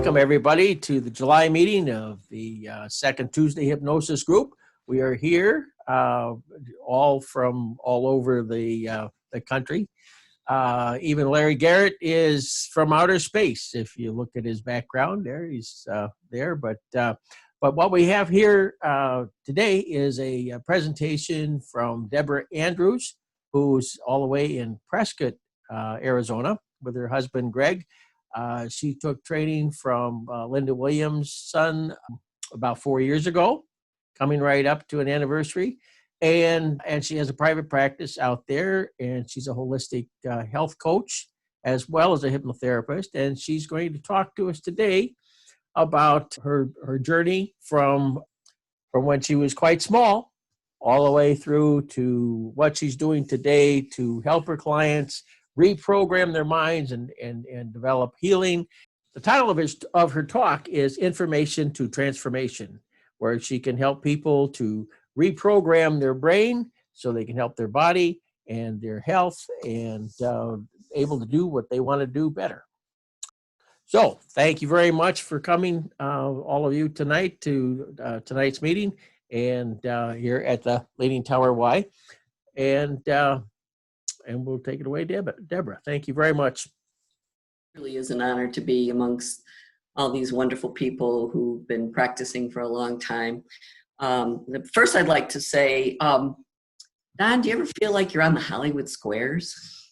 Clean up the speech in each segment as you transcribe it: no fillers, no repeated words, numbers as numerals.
Welcome, everybody, to the July meeting of the Second Tuesday Hypnosis Group. We are here all from all over the country. Even Larry Garrett is from outer space. If you look at his background there, he's there. But what we have here today is a presentation from Debra Andrews, who's all the way in Prescott, Arizona, with her husband, Greg. She took training from Linda Williams' son about 4 years ago, coming right up to an anniversary. And she has a private practice out there, and she's a holistic health coach as well as a hypnotherapist. And she's going to talk to us today about her journey from when she was quite small all the way through to what she's doing today to help her clients reprogram their minds and develop healing. The title of her talk is Information to Transformation, where she can help people to reprogram their brain so they can help their body and their health and able to do what they want to do better. So thank you very much for coming, all of you, tonight to tonight's meeting and here at the Leaning Tower Y. And we'll take it away, Debra. Thank you very much. It really is an honor to be amongst all these wonderful people who've been practicing for a long time. First, I'd like to say, Don, do you ever feel like you're on the Hollywood Squares?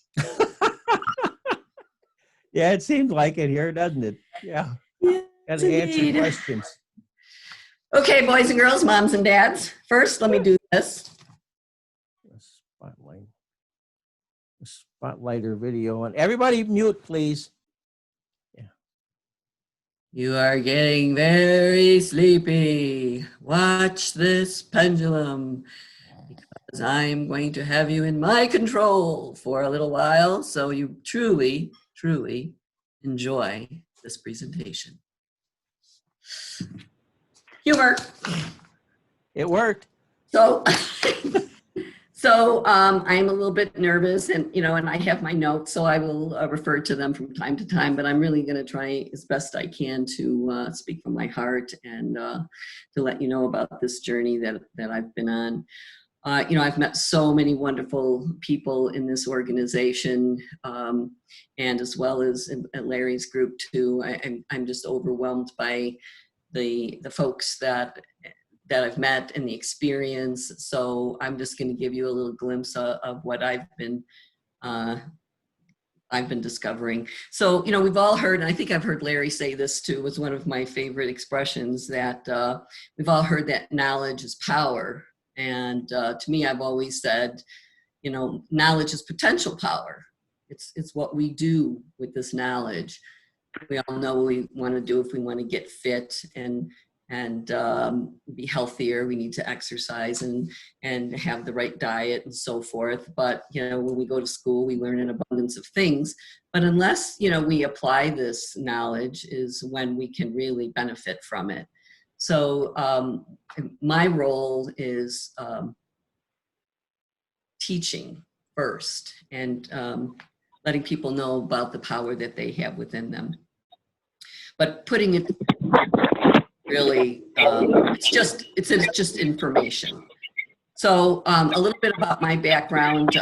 Yeah, it seems like it here, doesn't it? Yeah. Got to answer questions. Okay, boys and girls, moms and dads. First, let me do this. Spotlighter video on. Everybody mute, please. Yeah. You are getting very sleepy. Watch this pendulum, because I'm going to have you in my control for a little while, so you truly, truly enjoy this presentation. Humor. It worked. So I'm a little bit nervous, and I have my notes, so I will refer to them from time to time, but I'm really going to try as best I can to speak from my heart and to let you know about this journey that I've been on. I've met so many wonderful people in this organization, and as well as at Larry's group too. I'm just overwhelmed by the folks that I've met and the experience. So I'm just going to give you a little glimpse of what I've been discovering. So, we've all heard, and I think I've heard Larry say this too, was one of my favorite expressions, that we've all heard that knowledge is power. And to me, I've always said, knowledge is potential power. It's what we do with this knowledge. We all know what we want to do if we want to get fit and be healthier. We need to exercise and have the right diet and so forth. But, when we go to school, we learn an abundance of things. But unless, we apply this knowledge is when we can really benefit from it. So my role is teaching first and letting people know about the power that they have within them. But putting it really, it's just information. So a little bit about my background.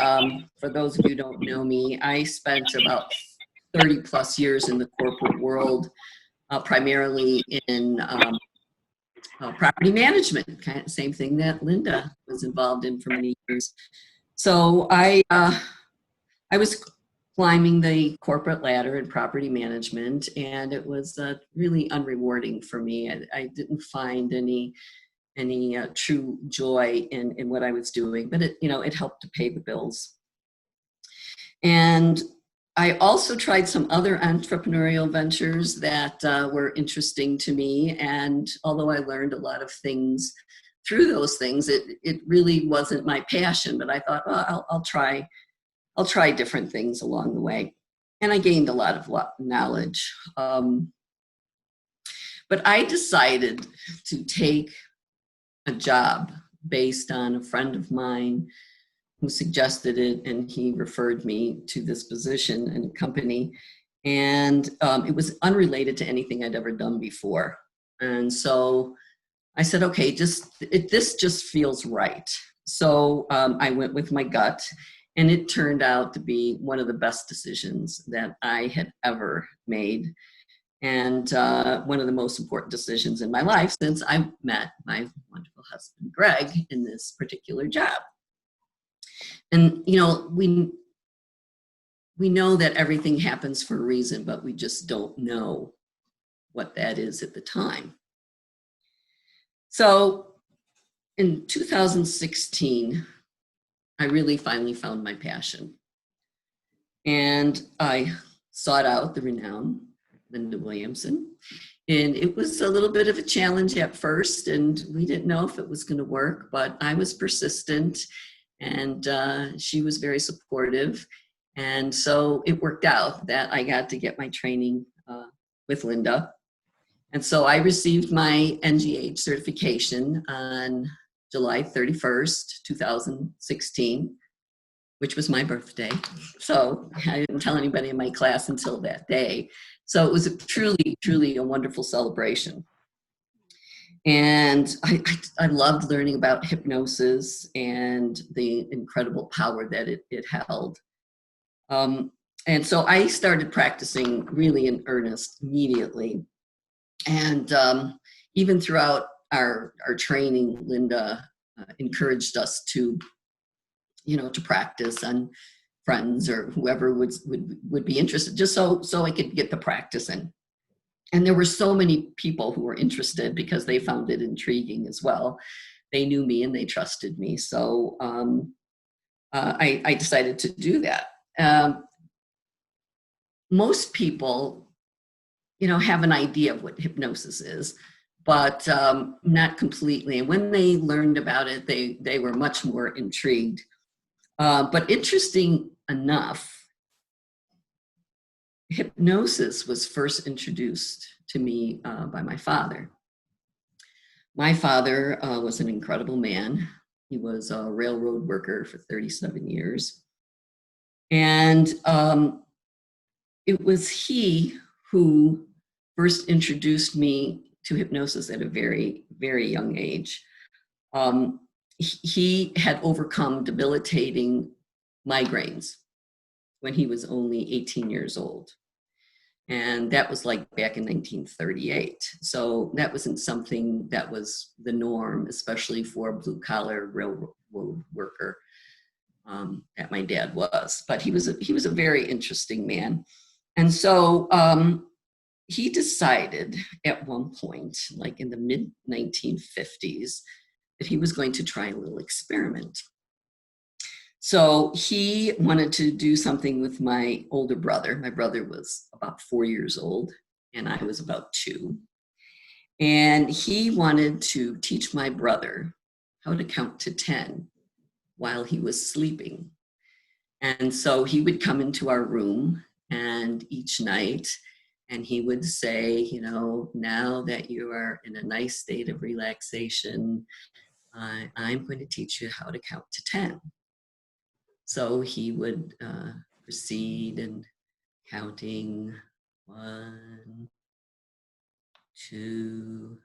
For those of you who don't know me, I spent about 30 plus years in the corporate world, primarily in property management, kind of same thing that Linda was involved in for many years. So I was climbing the corporate ladder in property management, and it was really unrewarding for me. I didn't find any true joy in what I was doing, but it helped to pay the bills. And I also tried some other entrepreneurial ventures that were interesting to me, and although I learned a lot of things through those things, it really wasn't my passion. But I thought, well, I'll try different things along the way. And I gained a lot of knowledge. But I decided to take a job based on a friend of mine who suggested it, and he referred me to this position in a company. And it was unrelated to anything I'd ever done before. And so I said, okay, this just feels right. So I went with my gut, and it turned out to be one of the best decisions that I had ever made. And one of the most important decisions in my life since I met my wonderful husband, Greg, in this particular job. And, you know, we know that everything happens for a reason, but we just don't know what that is at the time. So in 2016, I really finally found my passion. And I sought out the renowned Linda Williamson. And it was a little bit of a challenge at first, and we didn't know if it was going to work, but I was persistent, and she was very supportive. And so it worked out that I got to get my training with Linda. And so I received my NGH certification on July 31st, 2016, which was my birthday. So I didn't tell anybody in my class until that day. So it was a truly a wonderful celebration. And I loved learning about hypnosis and the incredible power that it held. And so I started practicing really in earnest immediately. And even throughout our training, Linda encouraged us to, to practice on friends or whoever would be interested, just so I could get the practice in. And there were so many people who were interested because they found it intriguing as well. They knew me and they trusted me. So I decided to do that. Most people, have an idea of what hypnosis is, but not completely. And when they learned about it, they were much more intrigued. But interesting enough, hypnosis was first introduced to me by my father. My father was an incredible man. He was a railroad worker for 37 years. And it was he who first introduced me to hypnosis at a very, very young age. He had overcome debilitating migraines when he was only 18 years old. And that was like back in 1938. So that wasn't something that was the norm, especially for a blue collar railroad worker that my dad was. But he was a very interesting man. And so he decided at one point, like in the mid 1950s, that he was going to try a little experiment. So he wanted to do something with my older brother. My brother was about 4 years old and I was about 2. And he wanted to teach my brother how to count to 10 while he was sleeping. And so he would come into our room and each night, and he would say, now that you are in a nice state of relaxation, I'm going to teach you how to count to 10. So he would proceed and counting 1, 2,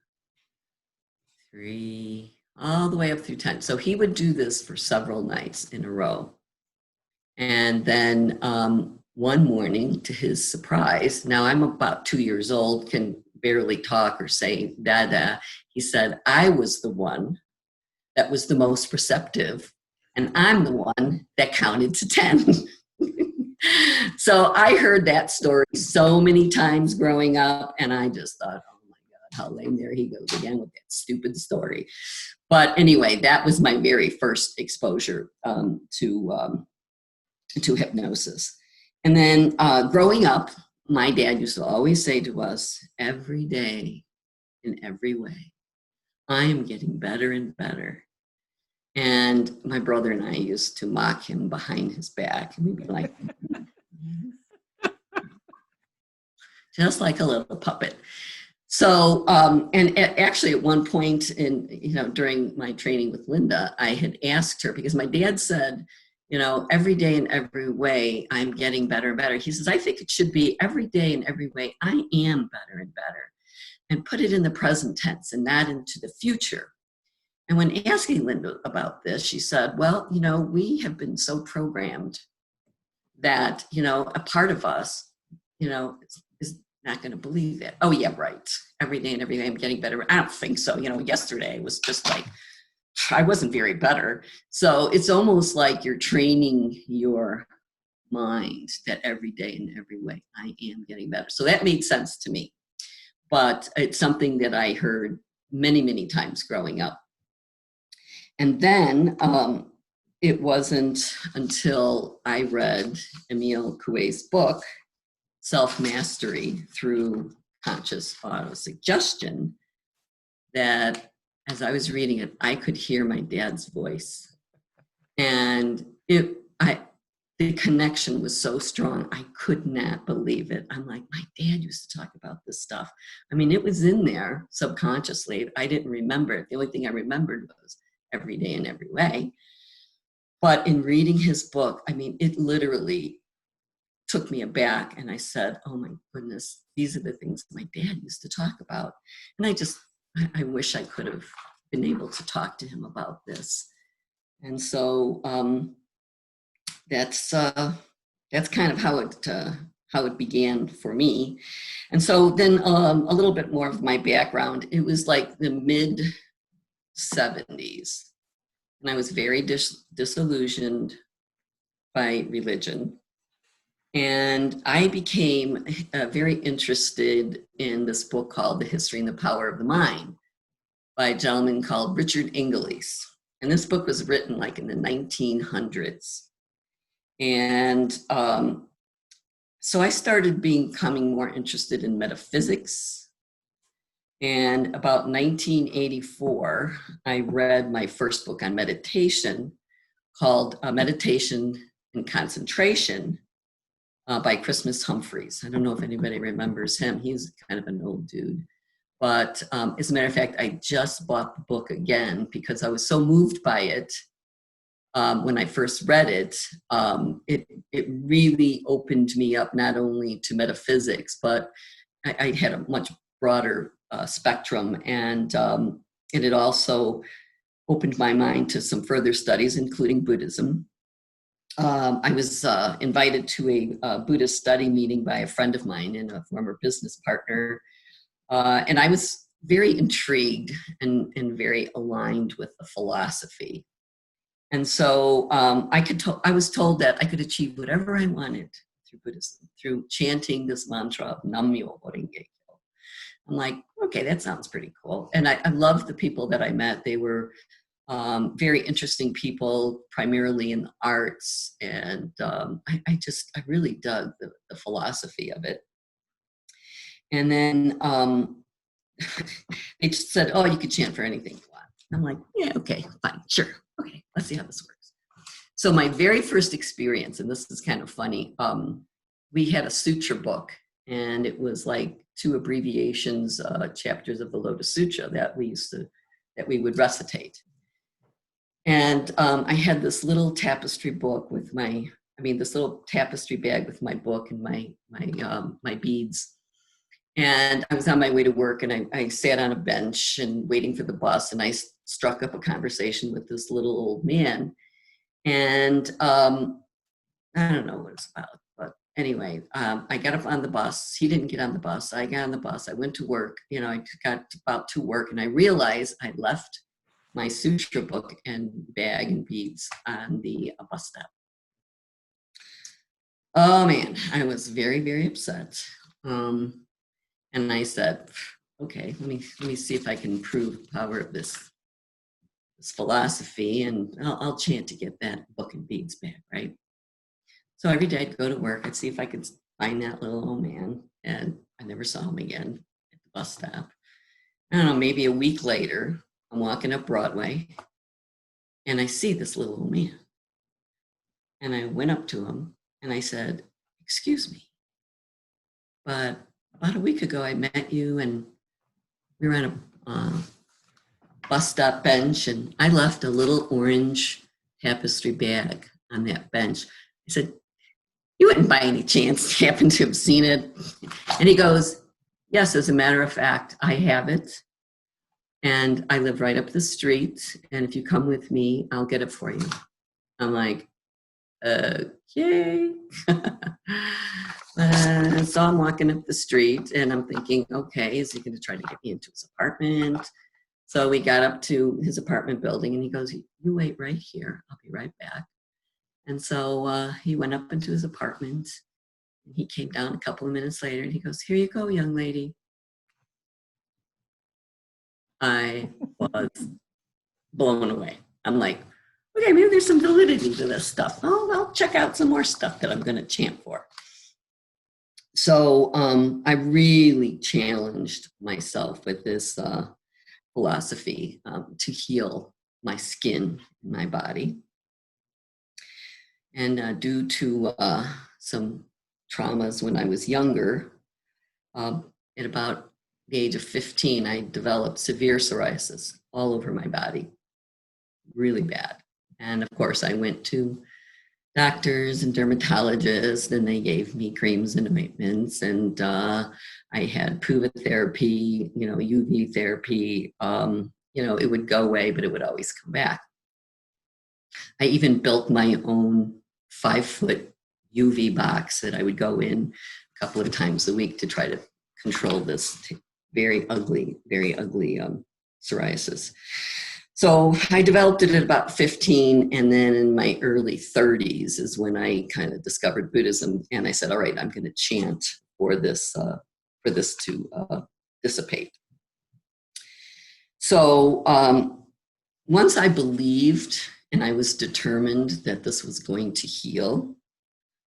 3, all the way up through 10. So he would do this for several nights in a row. And then one morning, to his surprise, now I'm about 2 years old, can barely talk or say dada. He said, I was the one that was the most receptive, and I'm the one that counted to 10. So I heard that story so many times growing up, and I just thought, oh my God, how lame, there he goes again with that stupid story. But anyway, that was my very first exposure to hypnosis. And then growing up, my dad used to always say to us, every day, in every way, I am getting better and better. And my brother and I used to mock him behind his back. And we'd be like, just like a little puppet. So, and actually at one point during my training with Linda, I had asked her, because my dad said, you know, every day in every way, I'm getting better and better. He says, I think it should be every day in every way, I am better and better. And put it in the present tense and not into the future. And when asking Linda about this, she said, well, you know, we have been so programmed that, you know, a part of us, you know, is not going to believe it. Oh, yeah, right. Every day and every day I'm getting better. I don't think so. You know, yesterday was just like, I wasn't very better. So it's almost like you're training your mind that every day in every way I am getting better. So that made sense to me. But it's something that I heard many, many times growing up. And then it wasn't until I read Emile Coué's book, Self-Mastery Through Conscious Autosuggestion, that as I was reading it, I could hear my dad's voice. And the connection was so strong, I could not believe it. I'm like, my dad used to talk about this stuff. I mean, it was in there subconsciously. I didn't remember it. The only thing I remembered was every day in every way. But in reading his book, I mean, it literally took me aback. And I said, oh my goodness, these are the things my dad used to talk about. And I wish I could have been able to talk to him about this. And so that's kind of how it began for me. And so then a little bit more of my background. It was like the mid 70s, and I was very disillusioned by religion. And I became very interested in this book called The History and the Power of the Mind by a gentleman called Richard Ingeles. And this book was written like in the 1900s. And so I started becoming more interested in metaphysics. And about 1984, I read my first book on meditation called Meditation and Concentration by Christmas Humphreys. I don't know if anybody remembers him. He's kind of an old dude. But as a matter of fact, I just bought the book again because I was so moved by it. When I first read it, it really opened me up not only to metaphysics, but I had a much broader spectrum, and it also opened my mind to some further studies, including Buddhism. I was invited to a Buddhist study meeting by a friend of mine and a former business partner, and I was very intrigued and very aligned with the philosophy. And so I was told that I could achieve whatever I wanted through Buddhism, through chanting this mantra of Nam-myoho Renge Kyo. I'm like, okay, that sounds pretty cool. And I loved the people that I met. They were very interesting people, primarily in the arts. And I really dug the philosophy of it. And then they just said, oh, you could chant for anything you want. I'm like, yeah, okay, fine, sure. Okay, let's see how this works. So my very first experience, and this is kind of funny, we had a sutra book, and it was like 2 abbreviations, chapters of the Lotus Sutra that we would recitate. And I had this little tapestry book with this little tapestry bag with my book and my beads. And I was on my way to work, and I sat on a bench and waiting for the bus, and I struck up a conversation with this little old man. And I don't know what it's about, but anyway, I got up on the bus. He didn't get on the bus. I got on the bus. I went to work. You know, I got about to work, and I realized I left my sutra book and bag and beads on the bus stop. Oh man, I was very, very upset. And I said, okay, let me see if I can prove the power of this philosophy, and I'll chant to get that book and beads back, right? So every day I'd go to work, I'd see if I could find that little old man, and I never saw him again at the bus stop. I don't know, maybe a week later, I'm walking up Broadway, and I see this little old man. And I went up to him, and I said, excuse me, but about a week ago, I met you, and we were on a bus stop bench, and I left a little orange tapestry bag on that bench. I said, "You wouldn't by any chance happen to have seen it?" And he goes, "Yes, as a matter of fact, I have it. And I live right up the street. And if you come with me, I'll get it for you." I'm like, okay. So I'm walking up the street and I'm thinking, okay, is he going to try to get me into his apartment? So we got up to his apartment building and he goes, "You wait right here. I'll be right back." And so he went up into his apartment. And he came down a couple of minutes later and he goes, "Here you go, young lady." I was blown away. I'm like, okay, maybe there's some validity to this stuff. Oh, I'll check out some more stuff that I'm going to chant for. So I really challenged myself with this philosophy to heal my skin and my body. And due to some traumas when I was younger, at about the age of 15, I developed severe psoriasis all over my body, really bad. And of course, I went to doctors and dermatologists, and they gave me creams and ointments, and I had Puva therapy, UV therapy. It would go away, but it would always come back. I even built my own 5-foot UV box that I would go in a couple of times a week to try to control this very ugly psoriasis. So I developed it at about 15, and then in my early 30s is when I kind of discovered Buddhism, and I said, all right, I'm going to chant for this to dissipate. So once I believed and I was determined that this was going to heal,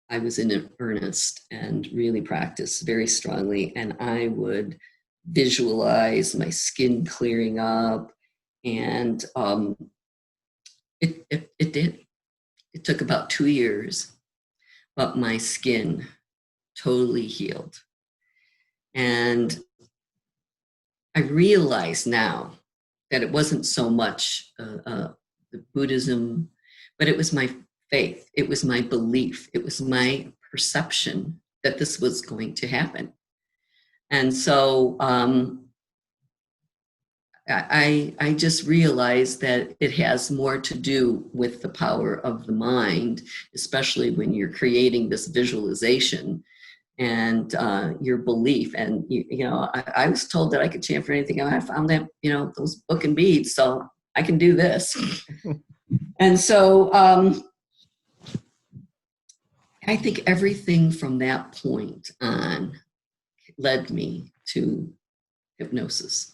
I was in earnest and really practiced very strongly, and I would visualize my skin clearing up. And it did. It took about 2 years, but my skin totally healed. And I realize now that it wasn't so much the Buddhism, but it was my faith. It was my belief. It was my perception that this was going to happen. And so I just realized that it has more to do with the power of the mind, especially when you're creating this visualization and your belief. And, I was told that I could chant for anything. I found that, those book and beads, so I can do this. And so I think everything from that point on led me to hypnosis.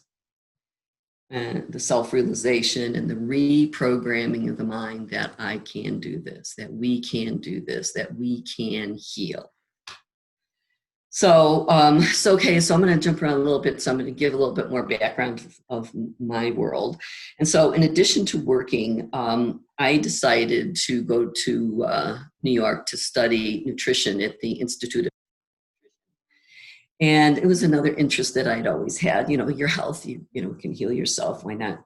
And the self-realization and the reprogramming of the mind that I can do this, that we can do this, that we can heal. So I'm going to jump around a little bit. So I'm going to give a little bit more background of my world. And so in addition to working, I decided to go to New York to study nutrition at the Institute of. And it was another interest that I'd always had, your health, you can heal yourself. Why not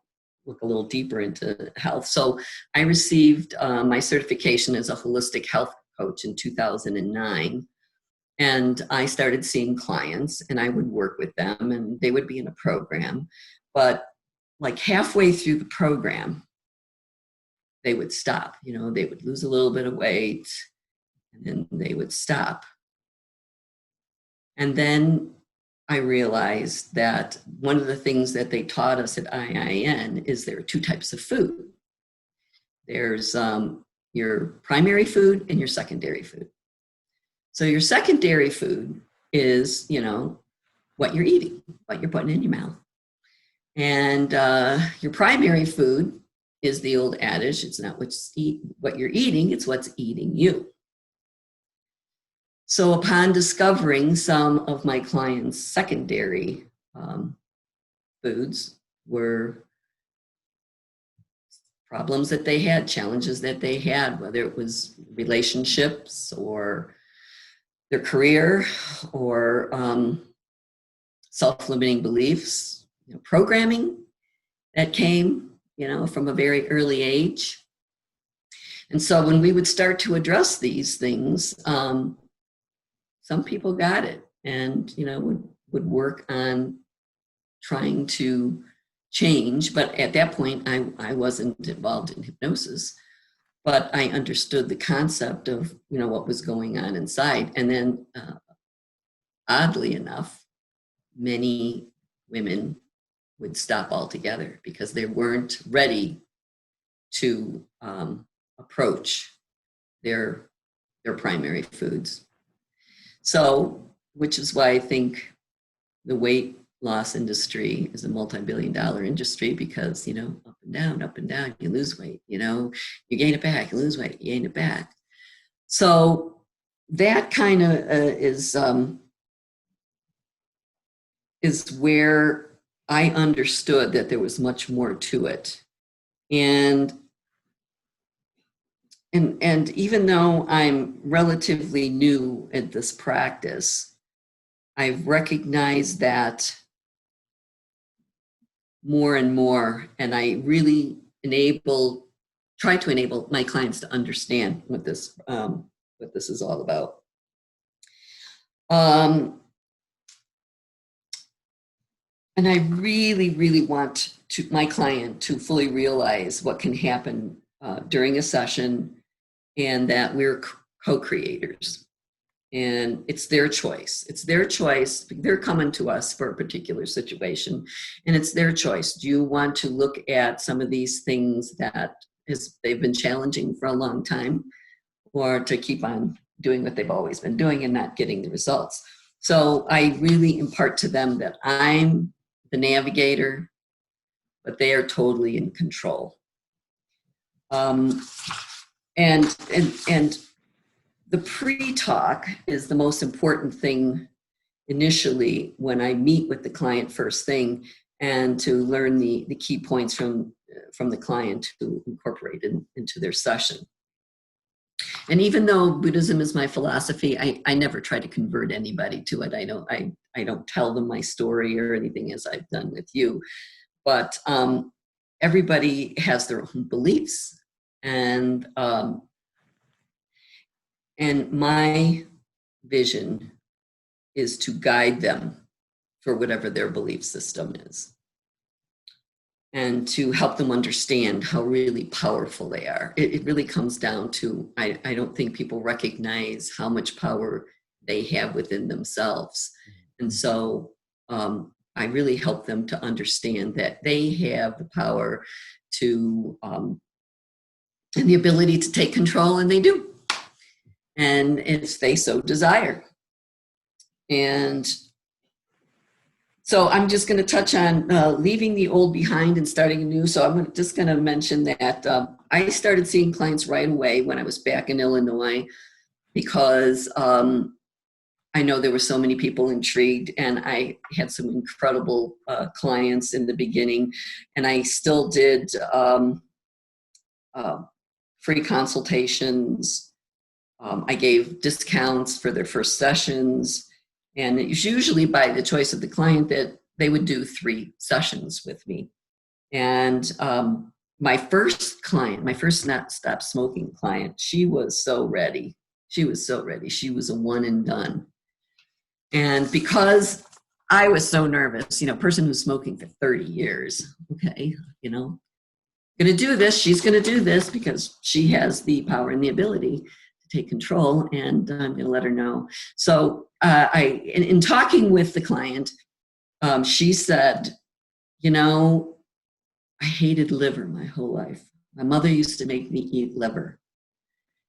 look a little deeper into health? So I received my certification as a holistic health coach in 2009. And I started seeing clients and I would work with them and they would be in a program. But like halfway through the program, they would stop, they would lose a little bit of weight and then they would stop. And then I realized that one of the things that they taught us at IIN is there are 2 types of food. There's your primary food and your secondary food. So your secondary food is, what you're eating, what you're putting in your mouth. And your primary food is the old adage, it's not what you're eating, it's what's eating you. So upon discovering some of my clients' secondary foods were problems that they had, challenges that they had, whether it was relationships or their career or self-limiting beliefs, programming that came, from a very early age. And so when we would start to address these things, some people got it and, would work on trying to change. But at that point, I wasn't involved in hypnosis, but I understood the concept of, what was going on inside. And then oddly enough, many women would stop altogether because they weren't ready to approach their primary foods. So, which is why I think the weight loss industry is a multi-billion-dollar industry, because up and down, you lose weight, you gain it back, you lose weight, you gain it back. So that kind of is where I understood that there was much more to it. And even though I'm relatively new at this practice, I've recognized that more and more, and I really try to enable my clients to understand what this is all about. And I really, really want my client to fully realize what can happen during a session, and that we're co-creators. And it's their choice. It's their choice. They're coming to us for a particular situation, and it's their choice. Do you want to look at some of these things that they've been challenging for a long time, or to keep on doing what they've always been doing and not getting the results? So I really impart to them that I'm the navigator, but they are totally in control. And the pre-talk is the most important thing initially when I meet with the client first thing, and to learn the key points from the client to incorporate into their session. And even though Buddhism is my philosophy, I never try to convert anybody to it. I don't tell them my story or anything, as I've done with you. But everybody has their own beliefs, and my vision is to guide them for whatever their belief system is, and to help them understand how really powerful they are. It really comes down to, I don't think people recognize how much power they have within themselves. And so I really help them to understand that they have the power to, and the ability to take control, and they do. And if they so desire. And so I'm just going to touch on leaving the old behind and starting anew. So I'm just going to mention that I started seeing clients right away when I was back in Illinois, because I know there were so many people intrigued, and I had some incredible clients in the beginning, and I still did free consultations. I gave discounts for their first sessions, and it was usually by the choice of the client that they would do 3 sessions with me. And my first client, my first not stop smoking client, she was so ready. She was so ready. She was a one and done. And because I was so nervous, person who's smoking for 30 years, okay, going to do this, she's going to do this because she has the power and the ability take control, and I'm going to let her know. So in talking with the client, she said, I hated liver my whole life. My mother used to make me eat liver.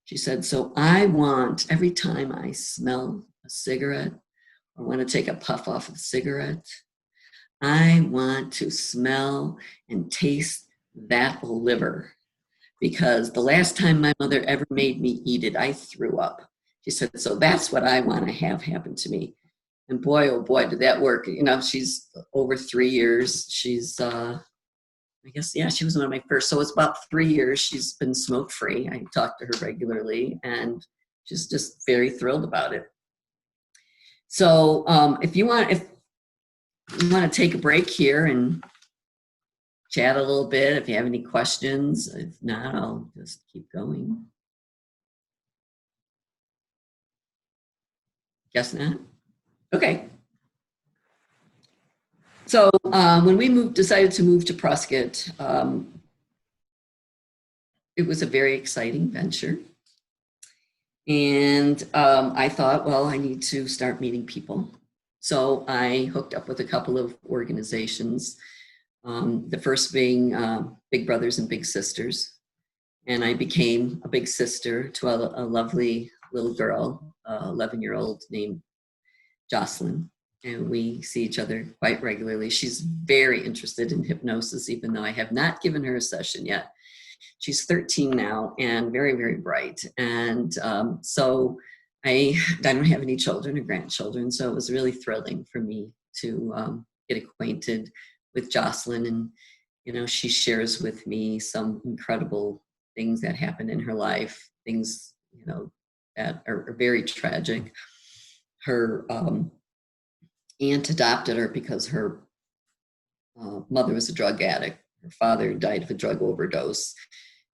She said, so I want, every time I smell a cigarette or want to take a puff off of a cigarette, I want to smell and taste that liver. Because the last time my mother ever made me eat it, I threw up. She said, so that's what I want to have happen to me. And boy, oh boy, did that work. She's over 3 years. She's, I guess, yeah, she was one of my first. So it's about 3 years she's been smoke-free. I talk to her regularly, and she's just very thrilled about it. So if you want to take a break here and chat a little bit, if you have any questions. If not, I'll just keep going. Guess not. Okay. So when we decided to move to Prescott, it was a very exciting venture. And I thought, well, I need to start meeting people. So I hooked up with a couple of organizations, the first being Big Brothers and Big Sisters. And I became a big sister to a lovely little girl, 11-year-old named Jocelyn. And we see each other quite regularly. She's very interested in hypnosis, even though I have not given her a session yet. She's 13 now and very, very bright. And so I don't have any children or grandchildren, so it was really thrilling for me to get acquainted with Jocelyn. And, you know, she shares with me some incredible things that happened in her life, things, you know, that are very tragic. Her aunt adopted her because her mother was a drug addict. Her father died of a drug overdose,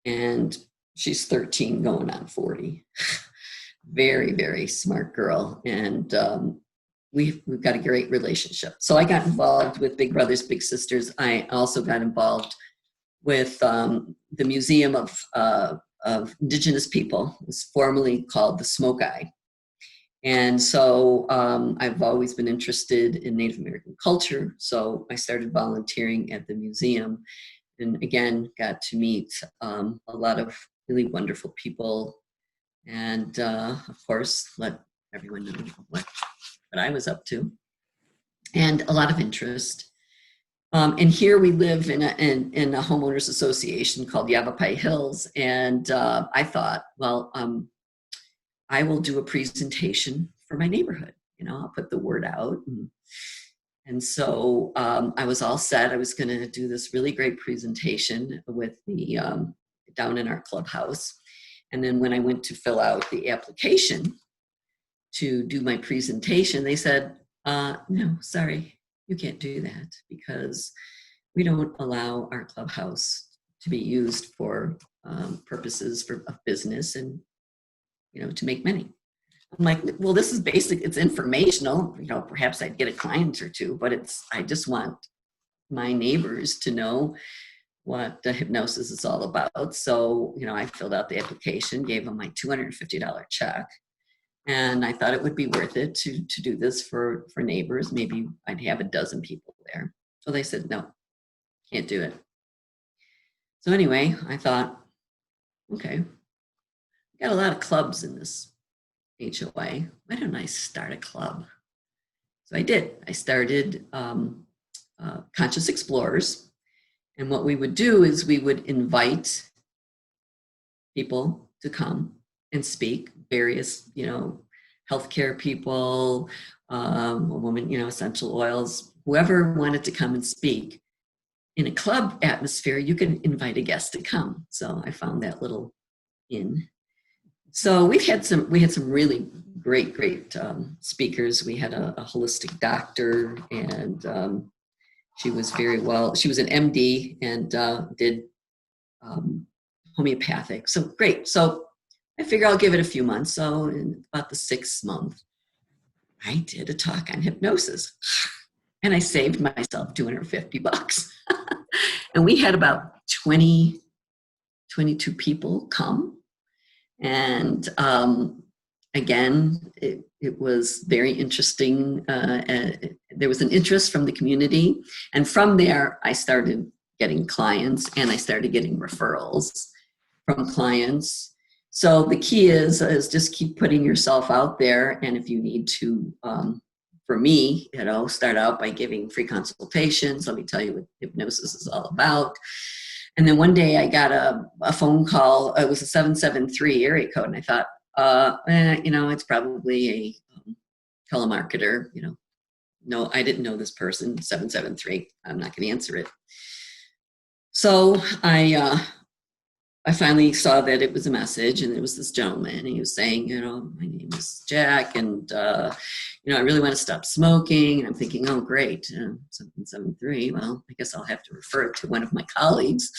and she's 13 going on 40. Very, very smart girl. And we've got a great relationship. So I got involved with Big Brothers, Big Sisters. I also got involved with the Museum of Indigenous People. It was formerly called the Smoke Eye. And so I've always been interested in Native American culture. So I started volunteering at the museum, and again, got to meet a lot of really wonderful people. And of course, let everyone know what I was up to, and a lot of interest. And here we live in a homeowners association called Yavapai Hills. And I thought, well, I will do a presentation for my neighborhood. You know, I'll put the word out. And so I was all set. I was going to do this really great presentation with the down in our clubhouse. And then when I went to fill out the application to do my presentation, they said, no, sorry, you can't do that because we don't allow our clubhouse to be used for purposes of business and, you know, to make money. I'm like, well, this is basic, it's informational, you know, perhaps I'd get a client or two, but I just want my neighbors to know what the hypnosis is all about. So, you know, I filled out the application, gave them my $250 check, and I thought it would be worth it to do this for neighbors. Maybe I'd have a dozen people there. So they said, no, can't do it. So anyway, I thought, okay, got a lot of clubs in this HOA. Why don't I start a club? So I did. I started Conscious Explorers. And what we would do is we would invite people to come and speak, various, you know, healthcare people, a woman, you know, essential oils, whoever wanted to come and speak. In a club atmosphere, you can invite a guest to come. So I found that little in. So we had some really great speakers. We had a holistic doctor, and she was she was an MD and did homeopathic. So great. So I figure I'll give it a few months. So in about the 6th month, I did a talk on hypnosis, and I saved myself $250. And we had about 22 people come. And again, it was very interesting. There was an interest from the community. And from there, I started getting clients, and I started getting referrals from clients. So the key is just keep putting yourself out there. And if you need to, for me, you know, start out by giving free consultations. Let me tell you what hypnosis is all about. And then one day I got a phone call. It was a 773 area code. And I thought, you know, it's probably a telemarketer. You know, no, I didn't know this person, 773. I'm not going to answer it. So I finally saw that it was a message, and it was this gentleman. And he was saying, you know, my name is Jack, and, you know, I really want to stop smoking. And I'm thinking, oh, great, 773. Well, I guess I'll have to refer it to one of my colleagues.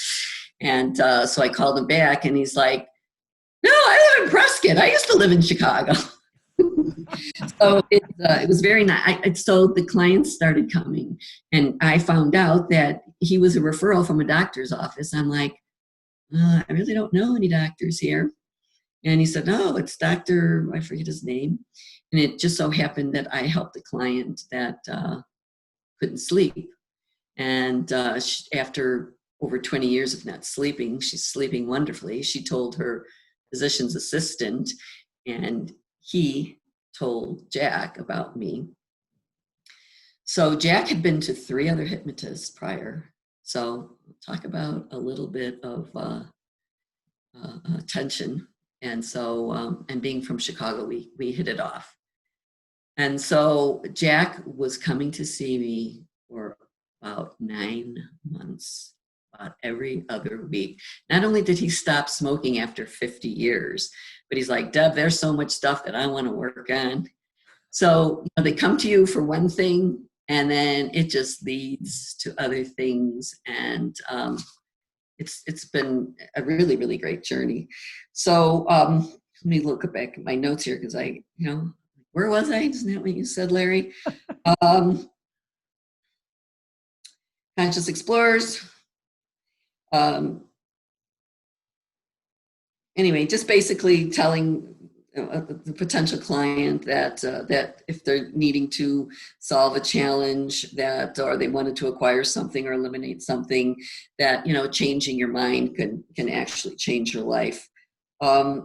And so I called him back, and he's like, no, I live in Prescott. I used to live in Chicago. So it was very nice. So the clients started coming, and I found out that he was a referral from a doctor's office. I'm like, I really don't know any doctors here. And he said, no, it's Dr. I forget his name. And it just so happened that I helped a client that couldn't sleep. And after over 20 years of not sleeping, she's sleeping wonderfully. She told her physician's assistant, and he told Jack about me. So Jack had been to 3 other hypnotists prior. So talk about a little bit of tension. And so, and being from Chicago, we hit it off. And so Jack was coming to see me for about 9 months, about every other week. Not only did he stop smoking after 50 years, but he's like, Deb, there's so much stuff that I want to work on. So they come to you for one thing, and then it just leads to other things. And it's been a really, really great journey. So let me look back at my notes here, because where was I? Isn't that what you said, Larry? Conscious Explorers. Anyway, just basically telling the potential client that that if they're needing to solve a challenge, that or they wanted to acquire something or eliminate something, that changing your mind can actually change your life. Okay,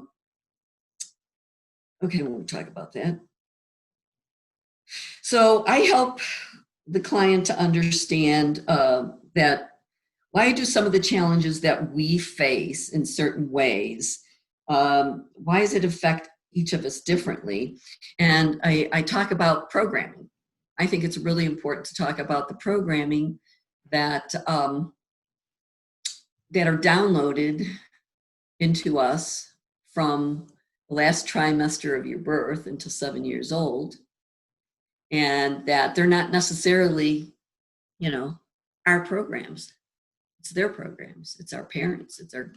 we'll talk about that. So I help the client to understand that why do some of the challenges that we face in certain ways, why does it affect each of us differently? And I talk about programming. I think it's really important to talk about the programming that that are downloaded into us from the last trimester of your birth until 7 years old, and that they're not necessarily, our programs. It's their programs. It's our parents. It's our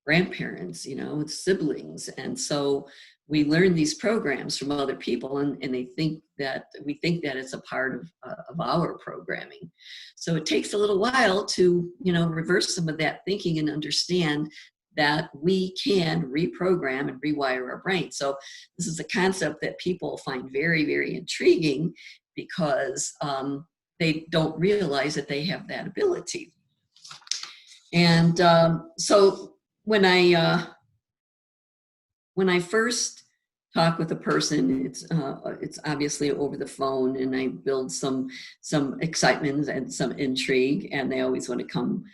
grandparents, it's siblings. And so we learn these programs from other people, and we think that it's a part of our programming. So it takes a little while to, reverse some of that thinking and understand that we can reprogram and rewire our brain. So this is a concept that people find very, very intriguing, because they don't realize that they have that ability. And so when I first talk with a person, it's obviously over the phone, and I build some excitement and some intrigue, and they always want to come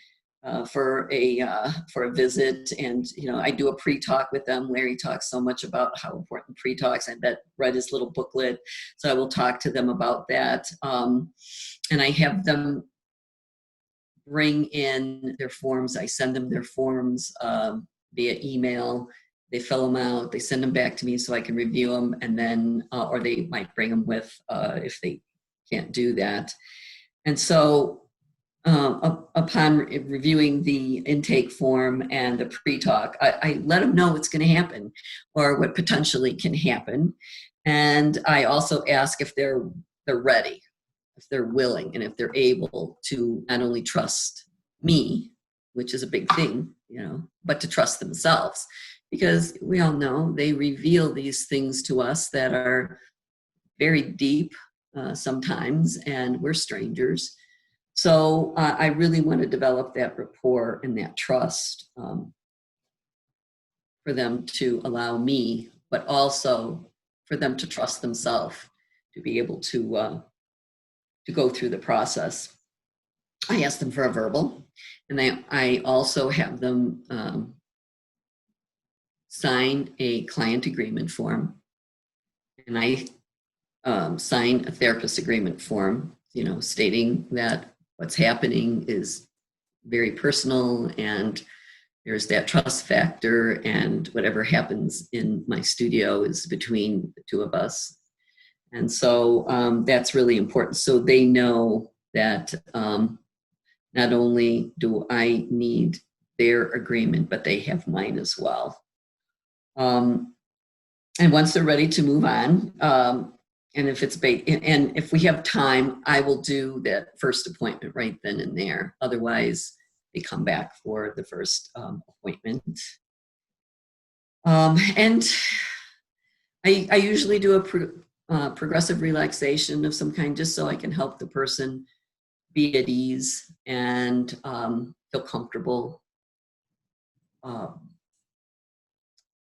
for a visit. And I do a pre-talk with them. Larry talks so much about how important pre-talks. I read his little booklet, so I will talk to them about that. And I have them bring in their forms. I send them their forms via email. They fill them out. They send them back to me so I can review them, and then, or they might bring them with if they can't do that. And so upon reviewing the intake form and the pre-talk, I let them know what's going to happen or what potentially can happen. And I also ask if they're ready, if they're willing, and if they're able to not only trust me, which is a big thing, but to trust themselves, because we all know they reveal these things to us that are very deep sometimes, and we're strangers. So I really want to develop that rapport and that trust for them to allow me, but also for them to trust themselves to be able to go through the process. I ask them for a verbal, and I also have them sign a client agreement form, and I sign a therapist agreement form, stating that what's happening is very personal, and there's that trust factor, and whatever happens in my studio is between the two of us. And so that's really important. So they know that not only do I need their agreement, but they have mine as well. And once they're ready to move on, and if it's and if we have time, I will do that first appointment right then and there. Otherwise, they come back for the first appointment. And I usually do a progressive relaxation of some kind, just so I can help the person be at ease and feel comfortable.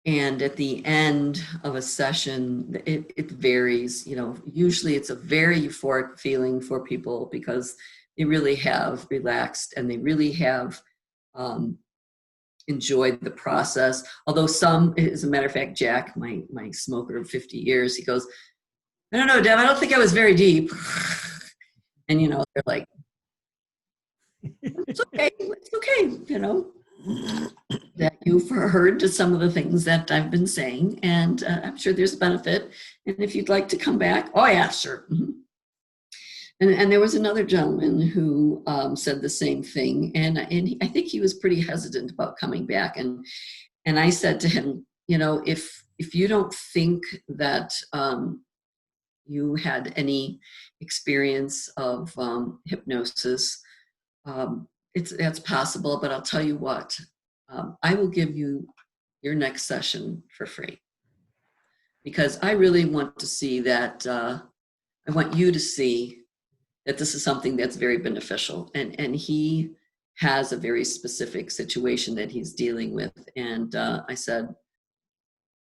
And at the end of a session, it varies. You know, usually it's a very euphoric feeling for people because they really have relaxed and they really have enjoyed the process. Although some, as a matter of fact, Jack, my smoker of 50 years, he goes, I don't know, Deb, I don't think I was very deep. And, you know, they're like, it's okay, you know, that you've heard some of the things that I've been saying, and I'm sure there's a benefit. And if you'd like to come back, oh yeah, sure. Mm-hmm. And there was another gentleman who said the same thing, and I think he was pretty hesitant about coming back. And I said to him, you know, if you don't think that you had any experience of hypnosis, that's possible, but I'll tell you what, I will give you your next session for free, because I really want to see that, I want you to see that this is something that's very beneficial. And he has a very specific situation that he's dealing with. And I said,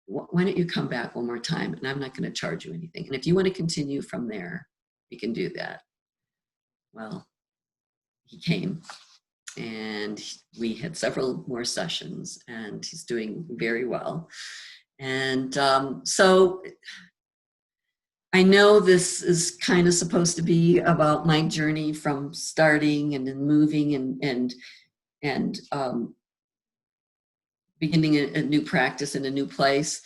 why don't you come back one more time, and I'm not going to charge you anything. And if you want to continue from there, we can do that. Well, he came, and we had several more sessions, and he's doing very well. And so I know this is kind of supposed to be about my journey from starting and then moving and beginning a new practice in a new place.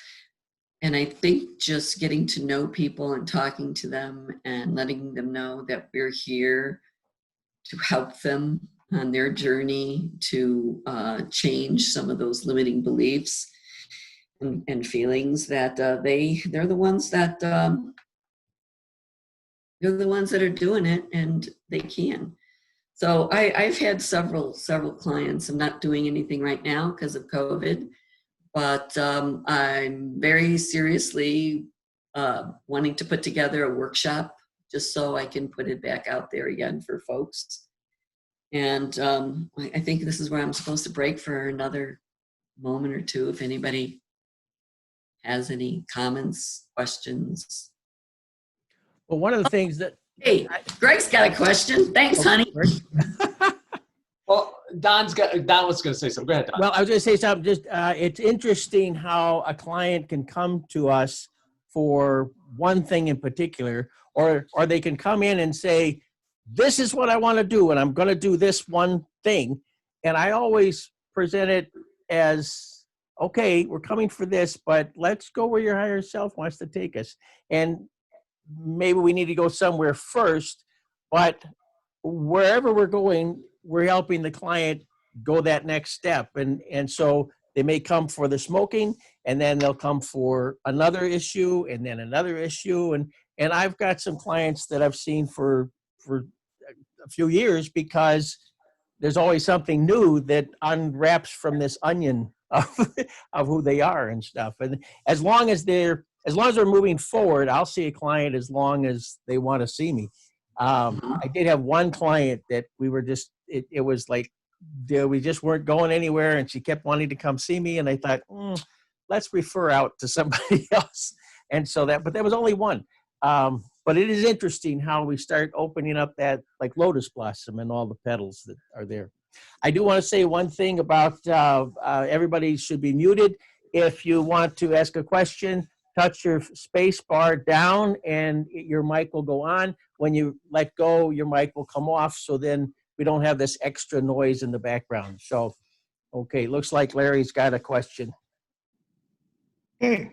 And I think just getting to know people and talking to them and letting them know that we're here to help them on their journey to change some of those limiting beliefs and feelings, that they're the ones that they're the ones that are doing it, and they can. So I've had several clients. I'm not doing anything right now because of COVID, but I'm very seriously wanting to put together a workshop just so I can put it back out there again for folks. And I think this is where I'm supposed to break for another moment or two, if anybody has any comments, questions. Well, one of the things that Hey, Greg's got a question. Thanks, honey. Well, Don was going to say something. Go ahead, Don. Well, I was going to say something. Just it's interesting how a client can come to us for one thing in particular, or they can come in and say, "This is what I want to do, and I'm going to do this one thing." And I always present it as, "Okay, we're coming for this, but let's go where your higher self wants to take us." And maybe we need to go somewhere first, but wherever we're going, we're helping the client go that next step. And so they may come for the smoking, and then they'll come for another issue, and then another issue. And I've got some clients that I've seen for a few years, because there's always something new that unwraps from this onion of who they are and stuff. And as long as they're moving forward, I'll see a client as long as they want to see me. I did have one client that we were just, it was like, we just weren't going anywhere, and she kept wanting to come see me, and I thought, let's refer out to somebody else. And so but there was only one. But it is interesting how we start opening up that, like lotus blossom and all the petals that are there. I do want to say one thing about everybody should be muted. If you want to ask a question, touch your space bar down and your mic will go on. When you let go, your mic will come off, so then we don't have this extra noise in the background. So, okay, looks like Larry's got a question. Okay,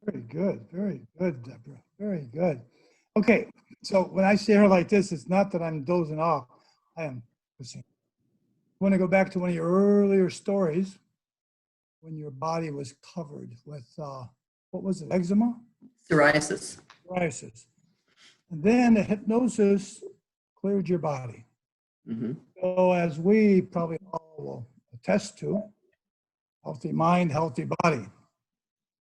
very good, Deborah, very good. Okay, so when I say her like this, it's not that I'm dozing off. I am listening. I want to go back to one of your earlier stories when your body was covered with what was it, eczema? Psoriasis. Psoriasis. And then the hypnosis cleared your body. Hmm. So as we probably all will attest to, healthy mind, healthy body.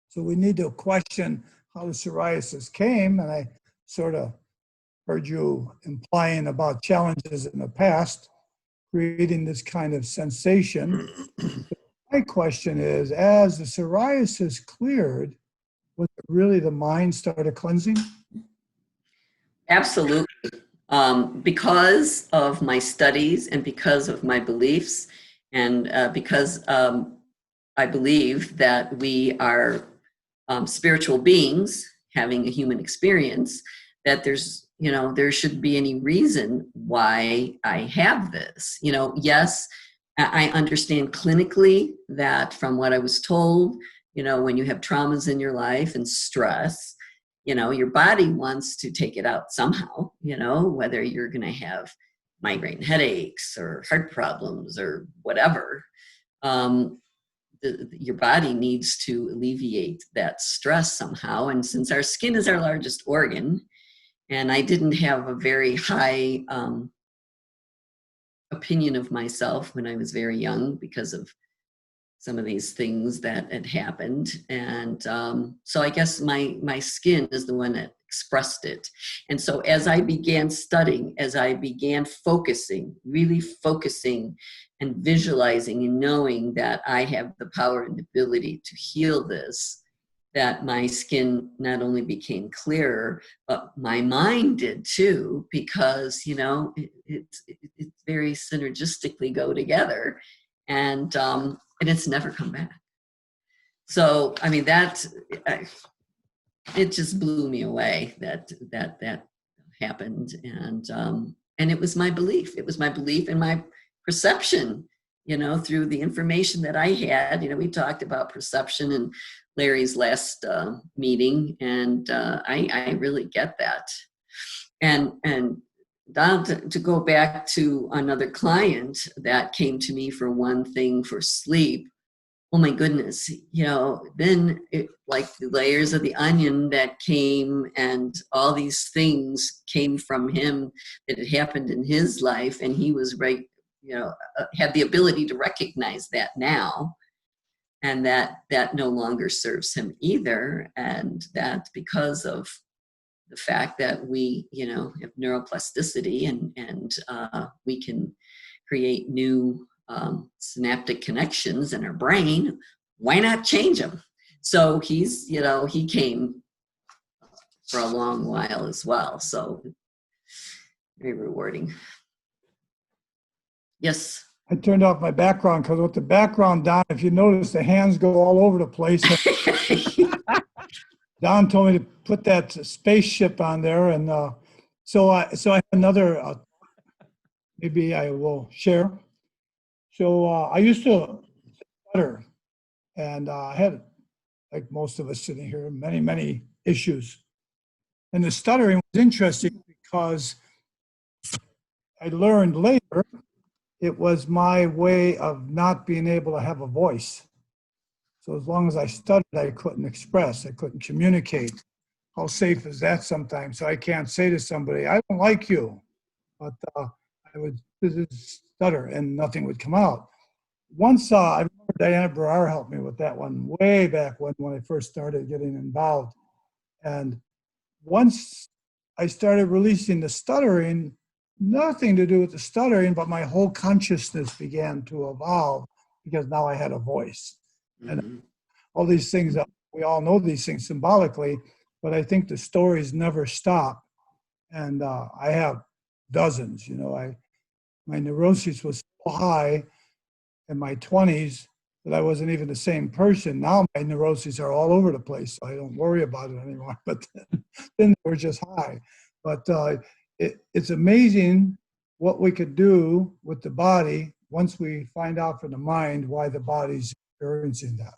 So we need to question how the psoriasis came, and I sort of heard you implying about challenges in the past, creating this kind of sensation. My question is, as the psoriasis cleared, was it really the mind started cleansing? Absolutely. Because of my studies and because of my beliefs, and because I believe that we are spiritual beings having a human experience, that there should be any reason why I have this. Yes, I understand clinically that from what I was told, when you have traumas in your life and stress, your body wants to take it out somehow, whether you're going to have migraine headaches or heart problems or whatever. Your body needs to alleviate that stress somehow. And since our skin is our largest organ, and I didn't have a very high opinion of myself when I was very young because of some of these things that had happened. And so I guess my skin is the one that expressed it. And so as I began studying, as I began focusing, really focusing and visualizing and knowing that I have the power and ability to heal this, that my skin not only became clearer, but my mind did too, because, it's very synergistically go together. And it's never come back. So, I mean, it just blew me away that happened. And it was my belief. It was my belief and my perception, through the information that I had. We talked about perception in Larry's last meeting, and I really get that. And Don, to go back to another client that came to me for one thing for sleep, oh my goodness, then like the layers of the onion that came, and all these things came from him that had happened in his life, and he was had the ability to recognize that now, and that no longer serves him either, and that because of the fact that we, have neuroplasticity and we can create new synaptic connections in our brain, why not change them? So he's, he came for a long while as well. So very rewarding. Yes. I turned off my background because with the background down, if you notice, the hands go all over the place. Don told me to put that spaceship on there, and so I have another. Maybe I will share. So I used to stutter, and I had, like most of us sitting here, many issues. And the stuttering was interesting because I learned later it was my way of not being able to have a voice. So as long as I stuttered, I couldn't express, I couldn't communicate. How safe is that sometimes? So I can't say to somebody, I don't like you, but I would stutter and nothing would come out. Once I remember Diana Brar helped me with that one way back when I first started getting involved. And once I started releasing the stuttering, nothing to do with the stuttering, but my whole consciousness began to evolve because now I had a voice. Mm-hmm. And all these things, we all know these things symbolically, but I think the stories never stop. And I have dozens, my neuroses was so high in my 20s that I wasn't even the same person. Now my neuroses are all over the place, so I don't worry about it anymore. But then they were just high. But it's amazing what we could do with the body once we find out from the mind why the body's experiencing that.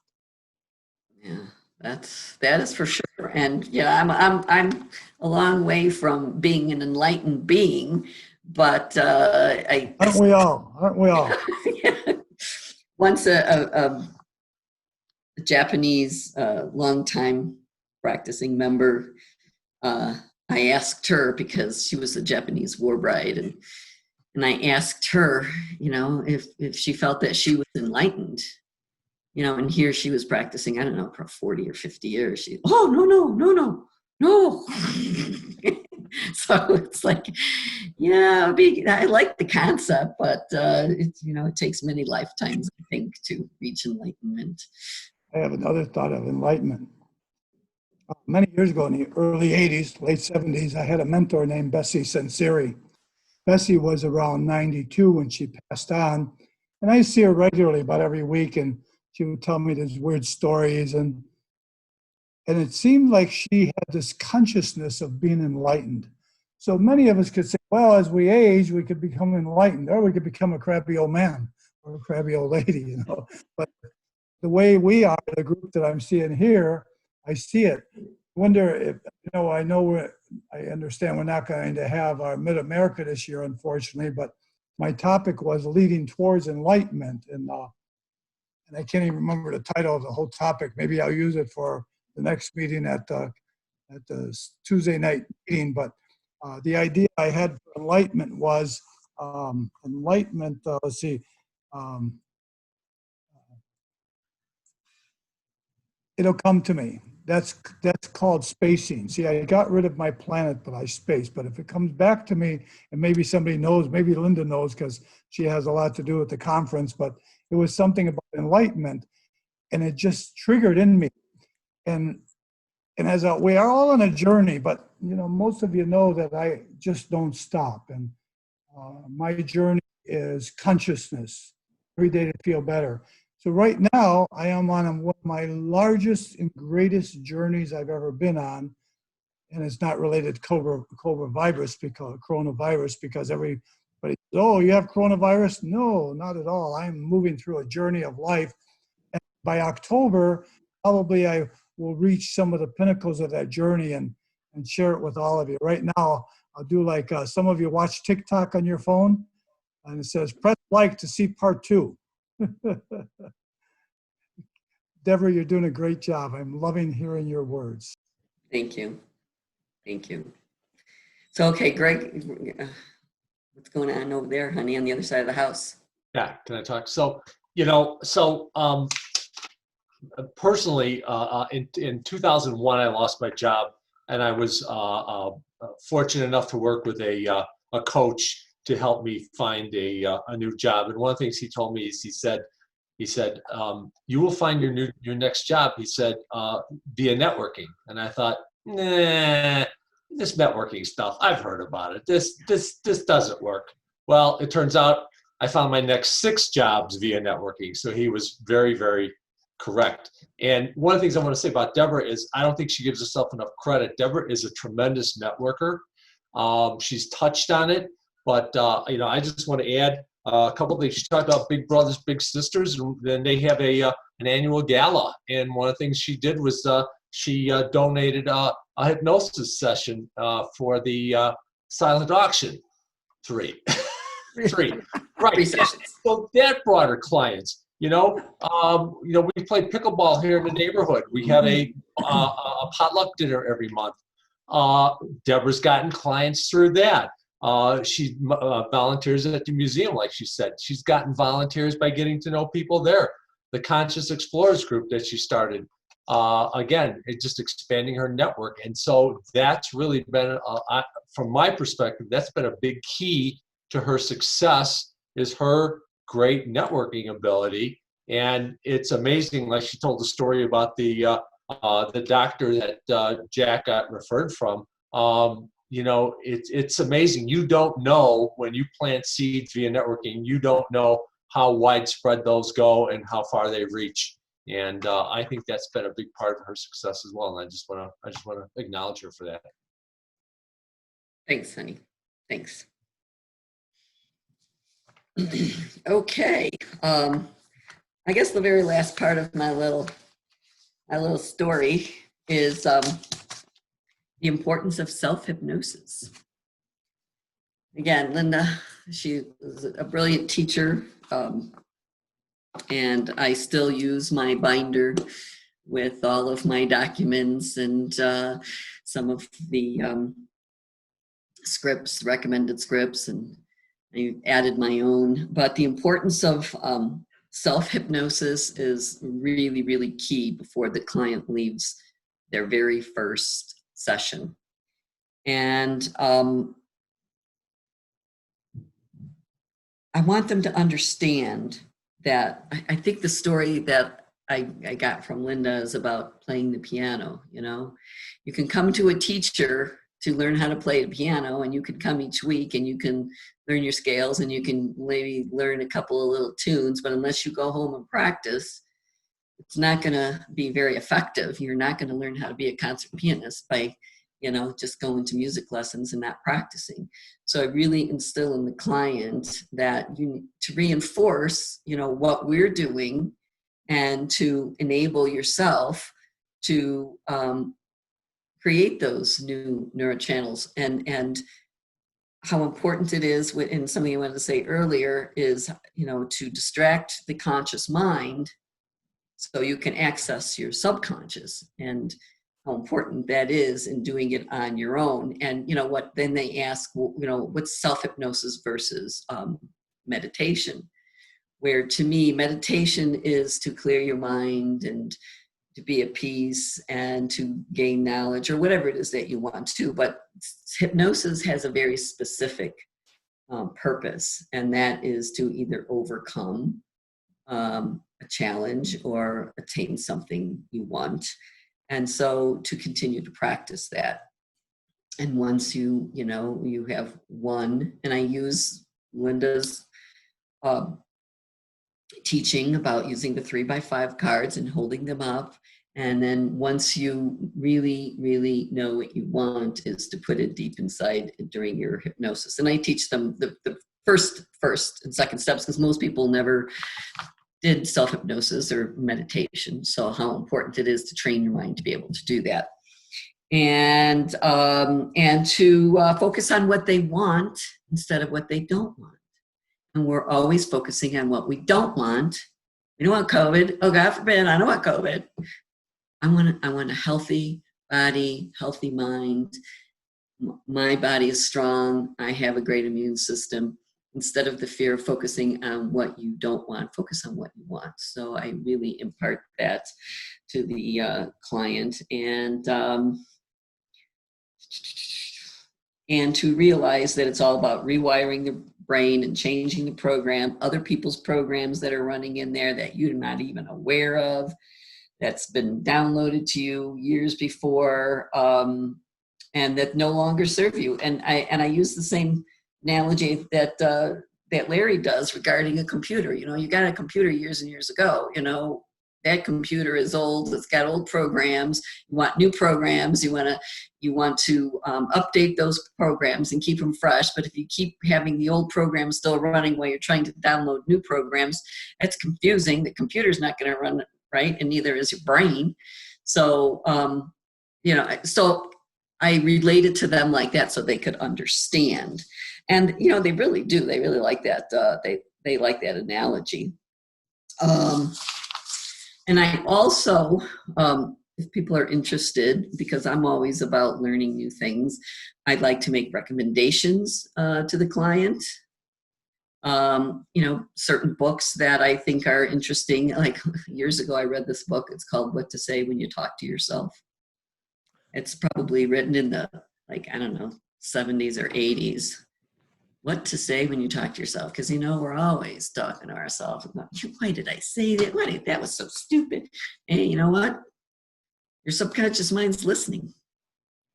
Yeah, that is for sure. And I'm a long way from being an enlightened being, but Aren't we all? once a Japanese longtime practicing member. I asked her, because she was a Japanese war bride, and I asked her, you know, if she felt that she was enlightened, you know, and here she was practicing, I don't know, for 40 or 50 years. She, oh, no. So it's like, yeah, I like the concept, but you know, it takes many lifetimes, I think, to reach enlightenment. I have another thought of enlightenment. Many years ago, in the early 80s, late 70s, I had a mentor named Bessie Senseri. Bessie was around 92 when she passed on, and I see her regularly about every week, and she would tell me these weird stories, and it seemed like she had this consciousness of being enlightened. So many of us could say, well, as we age, we could become enlightened, or we could become a crabby old man or a crabby old lady, you know. But the way we are, the group that I'm seeing here, I see it. I wonder if, you know, I understand we're not going to have our Mid-America this year, unfortunately, but my topic was leading towards enlightenment. And I can't even remember the title of the whole topic. Maybe I'll use it for the next meeting at the Tuesday night meeting. But the idea I had for enlightenment was enlightenment, let's see, it'll come to me. That's called spacing. See, I got rid of my planet, but I spaced. But if it comes back to me, and maybe somebody knows, maybe Linda knows because she has a lot to do with the conference, but it was something about enlightenment, and it just triggered in me. And as we are all on a journey, but you know, most of you know that I just don't stop. And my journey is consciousness, every day to feel better. So right now, I am on one of my largest and greatest journeys I've ever been on, and it's not related to coronavirus because everybody says, oh, you have coronavirus? No, not at all. I'm moving through a journey of life. And by October, probably I will reach some of the pinnacles of that journey and share it with all of you. Right now, I'll do like some of you watch TikTok on your phone, and it says, press like to see part 2. Debra, you're doing a great job. I'm loving hearing your words. Thank you. So, okay, Greg, what's going on over there, honey, on the other side of the house? Yeah, can I talk? So, you know, personally, in 2001, I lost my job, and I was fortunate enough to work with a coach to help me find a new job. And one of the things he told me is he said, you will find your next job, he said, via networking. And I thought, nah, this networking stuff, I've heard about it. This doesn't work. Well, it turns out I found my next 6 jobs via networking. So he was very, very correct. And one of the things I want to say about Debra is I don't think she gives herself enough credit. Debra is a tremendous networker. She's touched on it, but you know, I just want to add a couple of things. She talked about big brothers, big sisters, and then they have an annual gala. And one of the things she did was she donated a hypnosis session for the silent auction. 3. Right. 3 sessions. So that brought her clients. You know, we play pickleball here in the neighborhood. We have a potluck dinner every month. Debra's gotten clients through that. She volunteers at the museum, like she said. She's gotten volunteers by getting to know people there. The Conscious Explorers group that she started, again, it's just expanding her network. And so that's really been, from my perspective, that's been a big key to her success, is her great networking ability. And it's amazing, like she told the story about the doctor that Jack got referred from. You know, it's amazing. You don't know, when you plant seeds via networking, you don't know how widespread those go and how far they reach. And I think that's been a big part of her success as well. And I just want to acknowledge her for that. Thanks, honey. Thanks. Okay. I guess the very last part of my little story is the importance of self-hypnosis. Again, Linda, she was a brilliant teacher, And I still use my binder with all of my documents and some of the scripts, recommended scripts, and I added my own. But the importance of self-hypnosis is really, really key before the client leaves their very first session. And I want them to understand that I think the story that I got from Linda is about playing the piano. You know, you can come to a teacher to learn how to play the piano, and you can come each week and you can learn your scales and you can maybe learn a couple of little tunes, but unless you go home and practice, it's not going to be very effective. You're not going to learn how to be a concert pianist by, you know, just going to music lessons and not practicing. So I really instill in the client that you need to reinforce, you know, what we're doing and to enable yourself to create those new neurochannels. And how important it is, and something I wanted to say earlier is, you know, to distract the conscious mind so you can access your subconscious, and how important that is in doing it on your own. And, you know, what then they ask, well, you know, what's self-hypnosis versus meditation? Where to me, meditation is to clear your mind and to be at peace and to gain knowledge or whatever it is that you want to. But hypnosis has a very specific purpose, and that is to either overcome a challenge or attain something you want. And so to continue to practice that. And once you know, you have one, and I use Linda's teaching about using the 3x5 cards and holding them up. And then once you really, really know what you want, is to put it deep inside during your hypnosis. And I teach them the first and second steps, because most people never did self-hypnosis or meditation. So how important it is to train your mind to be able to do that. And to focus on what they want instead of what they don't want. And we're always focusing on what we don't want. We don't want COVID. Oh, God forbid, I don't want COVID. I want a healthy body, healthy mind. My body is strong. I have a great immune system. Instead of the fear of focusing on what you don't want, focus on what you want. So I really impart that to the client, and to realize that it's all about rewiring the brain and changing the program, other people's programs that are running in there that you're not even aware of, that's been downloaded to you years before, and that no longer serve you. And I use the same analogy that Larry does regarding a computer. You know, you got a computer years and years ago. You know, that computer is old. It's got old programs. You want new programs. You want to update those programs and keep them fresh. But if you keep having the old programs still running while you're trying to download new programs, it's confusing. The computer's not going to run right, and neither is your brain. So you know, so I related to them like that so they could understand. And, you know, they really do. They really like that. They like that analogy. And I also, if people are interested, because I'm always about learning new things, I'd like to make recommendations to the client. You know, certain books that I think are interesting. Like years ago, I read this book. It's called What to Say When You Talk to Yourself. It's probably written in the, like, I don't know, 70s or 80s. What to say when you talk to yourself. Because, you know, we're always talking to ourselves about, why did I say that? That was so stupid. And you know what? Your subconscious mind's listening.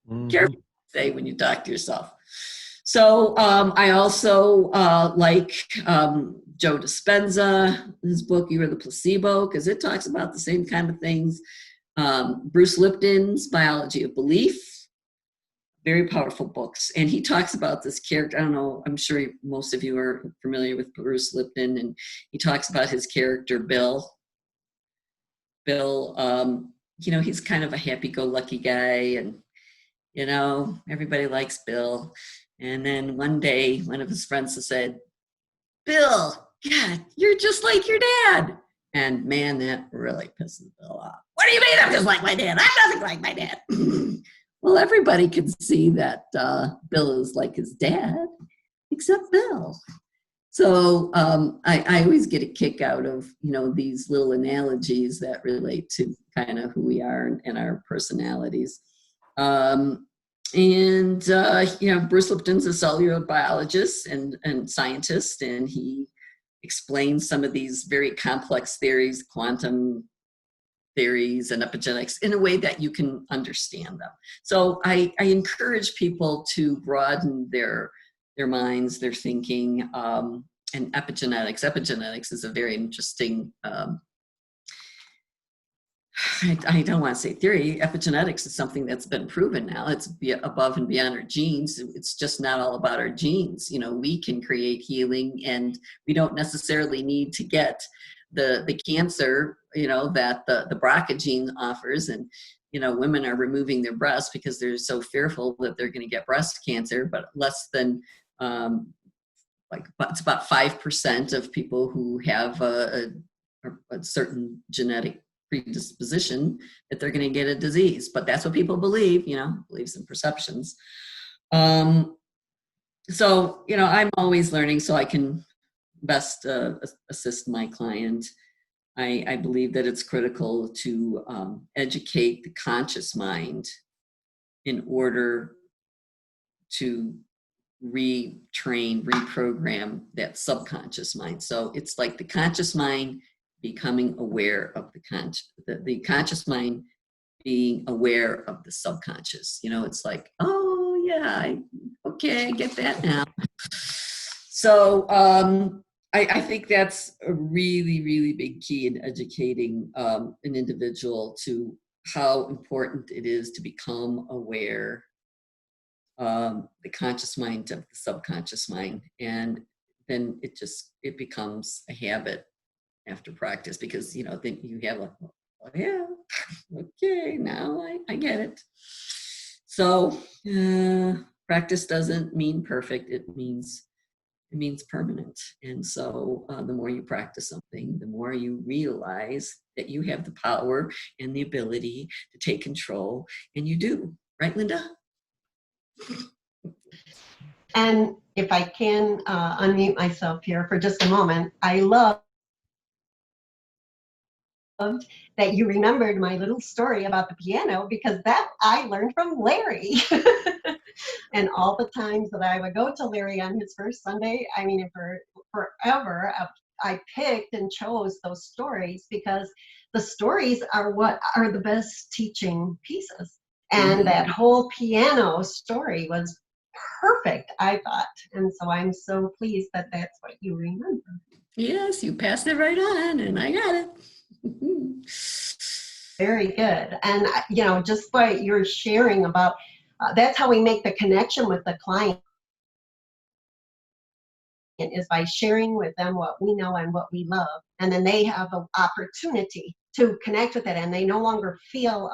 Mhm. Careful what you say when you talk to yourself. So I also like Joe Dispenza, his book, You Are the Placebo, because it talks about the same kind of things. Bruce Lipton's Biology of Belief, very powerful books. And he talks about this character. I don't know, I'm sure most of you are familiar with Bruce Lipton, and he talks about his character, Bill. Bill, you know, he's kind of a happy-go-lucky guy, and, you know, everybody likes Bill. And then one day, one of his friends said, Bill, God, you're just like your dad. And man, that really pisses Bill off. What do you mean I'm just like my dad? I'm nothing like my dad. Well, everybody can see that Bill is like his dad, except Bill. So I always get a kick out of, these little analogies that relate to kind of who we are and our personalities. Bruce Lipton's a cellular biologist and scientist, and he explains some of these very complex theories, quantum theories and epigenetics, in a way that you can understand them. So I encourage people to broaden their minds, their thinking, and epigenetics. Epigenetics is a very interesting, I don't want to say theory. Epigenetics is something that's been proven now. It's above and beyond our genes. It's just not all about our genes. We can create healing, and we don't necessarily need to get the cancer, that the BRCA gene offers. And, women are removing their breasts because they're so fearful that they're going to get breast cancer, but less than, it's about 5% of people who have a certain genetic predisposition that they're going to get a disease. But that's what people believe, beliefs and perceptions. So, I'm always learning so I can best assist my client. I believe that it's critical to educate the conscious mind in order to reprogram that subconscious mind. So it's like the conscious mind becoming aware of the conscious mind being aware of the subconscious. It's like, oh yeah, okay, I get that now. So I think that's a really, really big key in educating an individual to how important it is to become aware the conscious mind of the subconscious mind. And then it becomes a habit after practice, because, then you have like, oh, yeah, okay, now I get it. So practice doesn't mean perfect. It means permanent. And so the more you practice something, the more you realize that you have the power and the ability to take control, and you do. Right, Linda? And if I can unmute myself here for just a moment, I loved that you remembered my little story about the piano, because that I learned from Larry. And all the times that I would go to Larry on his first Sunday, I mean, for forever, I picked and chose those stories, because the stories are what are the best teaching pieces. And that whole piano story was perfect, I thought. And so I'm so pleased that that's what you remember. Yes, you passed it right on, and I got it. Very good. And, just what you're sharing about, that's how we make the connection with the client, is by sharing with them what we know and what we love. And then they have an opportunity to connect with it, and they no longer feel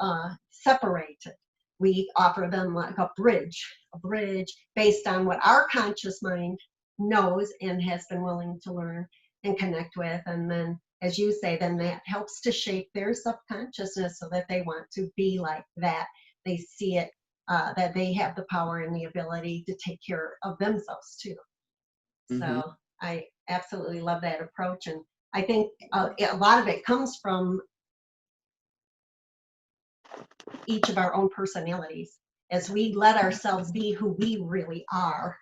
separated. We offer them like a bridge based on what our conscious mind knows and has been willing to learn and connect with. And then, as you say, then that helps to shape their subconsciousness so that they want to be like that. They see it, that they have the power and the ability to take care of themselves too. So I absolutely love that approach. And I think a lot of it comes from each of our own personalities. As we let ourselves be who we really are,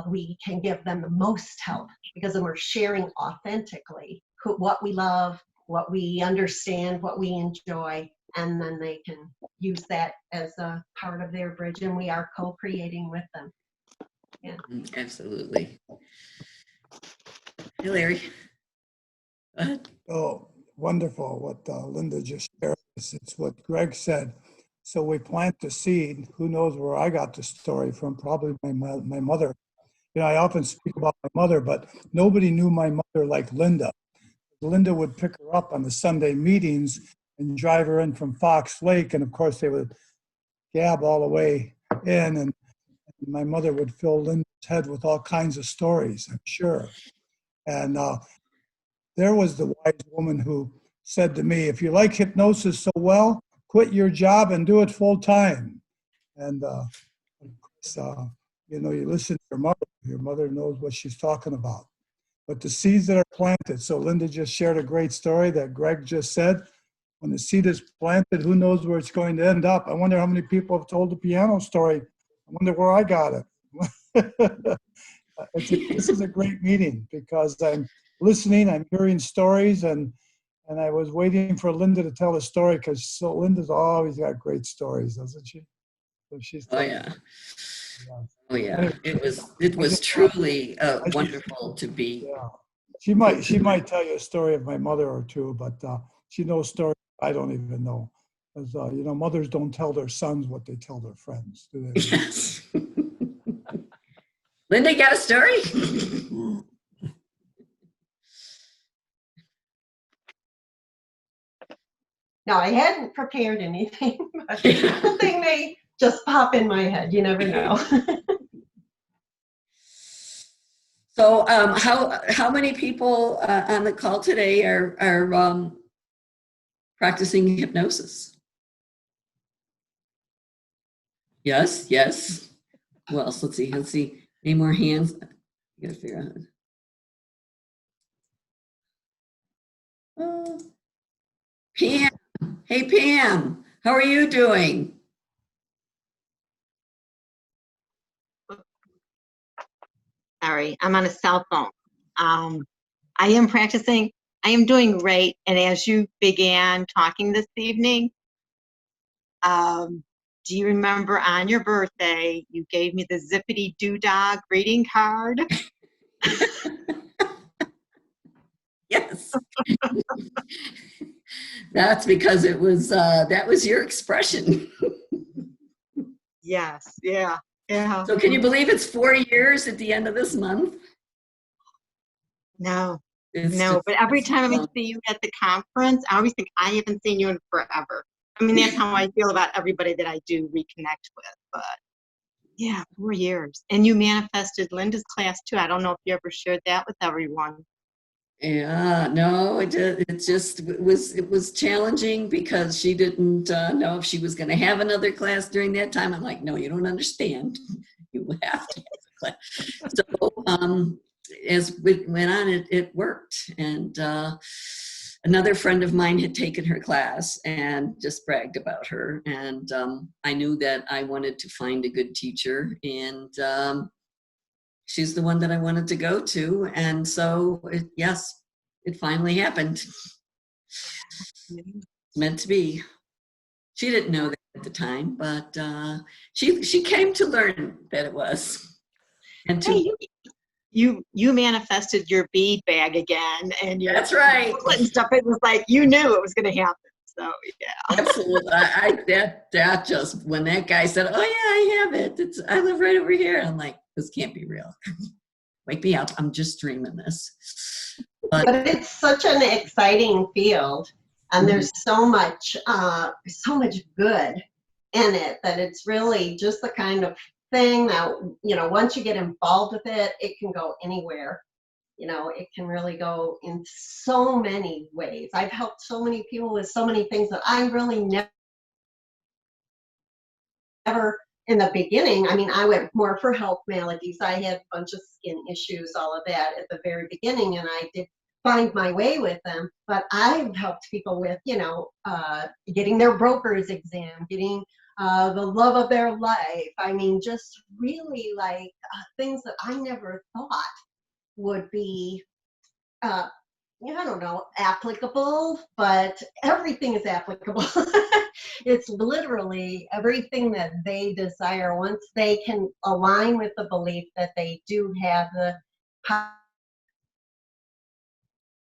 we can give them the most help, because then we're sharing authentically what we love, what we understand, what we enjoy, and then they can use that as a part of their bridge, and we are co-creating with them. Yeah. Absolutely. Hey, Larry. Go ahead. Oh, wonderful what Linda just shared. It's what Greg said. So we plant the seed. Who knows where I got the story from? Probably my mother. I often speak about my mother, but nobody knew my mother like Linda. Linda would pick her up on the Sunday meetings and drive her in from Fox Lake. And of course, they would gab all the way in. And my mother would fill Linda's head with all kinds of stories, I'm sure. And there was the wise woman who said to me, if you like hypnosis so well, quit your job and do it full time. And, you know, you listen to your mother knows what she's talking about. But the seeds that are planted, so Linda just shared a great story that Greg just said. When the seed is planted, who knows where it's going to end up? I wonder how many people have told the piano story. I wonder where I got it. This is a great meeting because I'm listening, I'm hearing stories, and I was waiting for Linda to tell a story because Linda's always got great stories, doesn't she? So she's Oh yeah. yeah. Oh yeah. Anyway, It was truly I should- wonderful to be. yeah. She might tell you a story of my mother or two, but she knows stories I don't even know. Because you know, mothers don't tell their sons what they tell their friends, do they? Yes. Linda, you got a story? No, I hadn't prepared anything, but something may just pop in my head. You never know. So, how many people on the call today are practicing hypnosis? Yes, yes. Who else? Let's see. Any more hands? I gotta figure out. Pam. Hey, Pam. How are you doing? Sorry, I'm on a cell phone. I am practicing. I am doing great. And as you began talking this evening, do you remember on your birthday, you gave me the Zippity Doo Dah greeting card? Yes. That's because it was that was your expression. Yes, yeah, yeah. So can you believe it's 4 years at the end of this month? No, It's no, just- but every time I see you at the conference, I always think I haven't seen you in forever. I mean, that's how I feel about everybody that I do reconnect with. But yeah, 4 years. And you manifested Linda's class too. I don't know if you ever shared that with everyone. Yeah, no, it was challenging because she didn't know if she was going to have another class during that time. I'm like, no, you don't understand. You have to have a class. So as we went on, it worked. And another friend of mine had taken her class and just bragged about her. And I knew that I wanted to find a good teacher, and she's the one that I wanted to go to. And so, yes, it finally happened. Meant to be. She didn't know that at the time, but she came to learn that it was. And to, Hey, you manifested your bead bag again, and your that's right. and stuff. It was like you knew it was going to happen. So yeah. Absolutely. That just, when that guy said, oh yeah, I have it. I live right over here. I'm like, this can't be real. Wake me up. I'm just dreaming this. But it's such an exciting field, and there's so much good in it that it's really just the kind of thing that, you know, once you get involved with it, it can go anywhere. You know, it can really go in so many ways. I've helped so many people with so many things that I really never in the beginning. I mean, I went more for health maladies. I had a bunch of skin issues, all of that at the very beginning, and I did find my way with them. But I've helped people with, you know, getting their broker's exam, getting the love of their life. I mean, just really like things that I never thought would be I don't know, applicable, but everything is applicable. It's literally everything that they desire once they can align with the belief that they do have the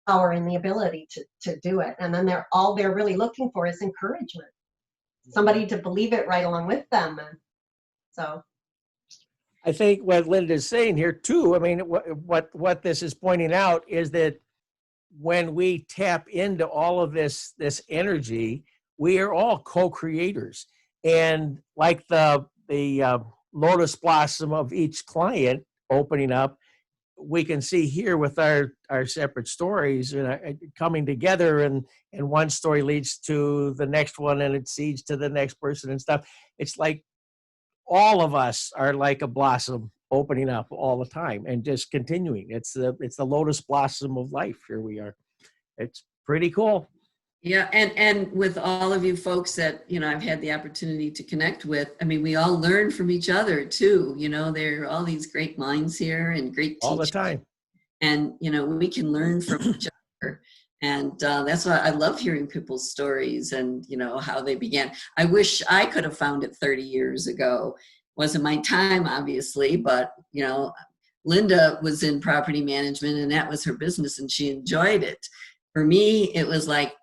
power and the ability to do it. And then all they're really looking for is encouragement, somebody to believe it right along with them. And so I think what Linda's saying here too, I mean, what this is pointing out is that when we tap into all of this energy, we are all co-creators. And like the lotus blossom of each client opening up, we can see here with our separate stories coming together, and one story leads to the next one, and it leads to the next person and stuff. It's like all of us are like a blossom opening up all the time and just continuing. It's the lotus blossom of life. Here we are. It's pretty cool. Yeah, and with all of you folks that, you know, I've had the opportunity to connect with, I mean, we all learn from each other too. You know, there are all these great minds here and great teachers. All the time. And, you know, we can learn from each other. And that's why I love hearing people's stories and, you know, how they began. I wish I could have found it 30 years ago. Wasn't my time, obviously, but, you know, Linda was in property management and that was her business and she enjoyed it. For me, it was like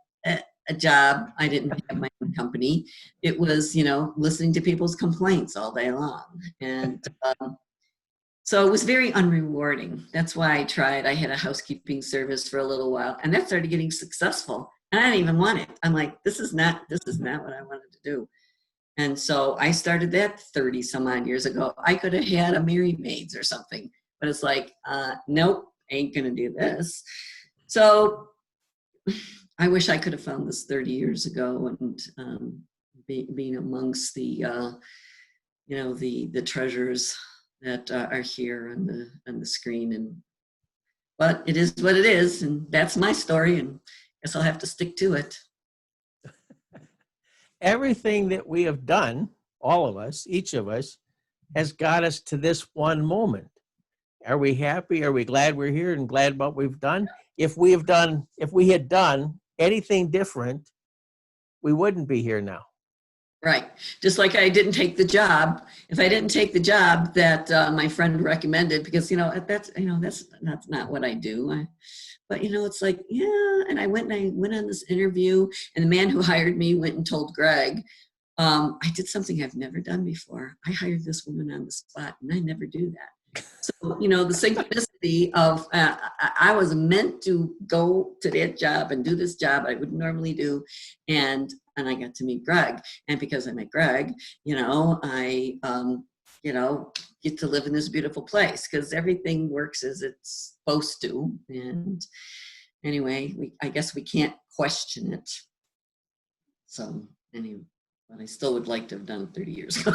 a job. I didn't have my own company. It was, you know, listening to people's complaints all day long. And so it was very unrewarding. That's why I tried. I had a housekeeping service for a little while and that started getting successful. And I didn't even want it. I'm like, this is not what I wanted to do. And so I started that 30 some odd years ago. I could have had a Mary Maids or something, but it's like, nope, ain't gonna do this. So I wish I could have found this 30 years ago and being amongst the, you know, the treasures that are here on the screen. But it is what it is, and that's my story, and I guess I'll have to stick to it. Everything that we have done, all of us, each of us, has got us to this one moment. Are we happy? Are we glad we're here and glad what we've done? If we had done anything different, we wouldn't be here now. Right. Just like I didn't take the job. If I didn't take the job that my friend recommended, because, you know, that's not what I do. But, you know, it's like, yeah. And I went on this interview and the man who hired me went and told Greg, I did something I've never done before. I hired this woman on the spot and I never do that. So, you know, the synchronicity of I was meant to go to that job and do this job I would normally do. And I got to meet Greg. And because I met Greg, you know, I, you know, get to live in this beautiful place because everything works as it's supposed to. And anyway, I guess we can't question it. So anyway, but I still would like to have done it 30 years ago.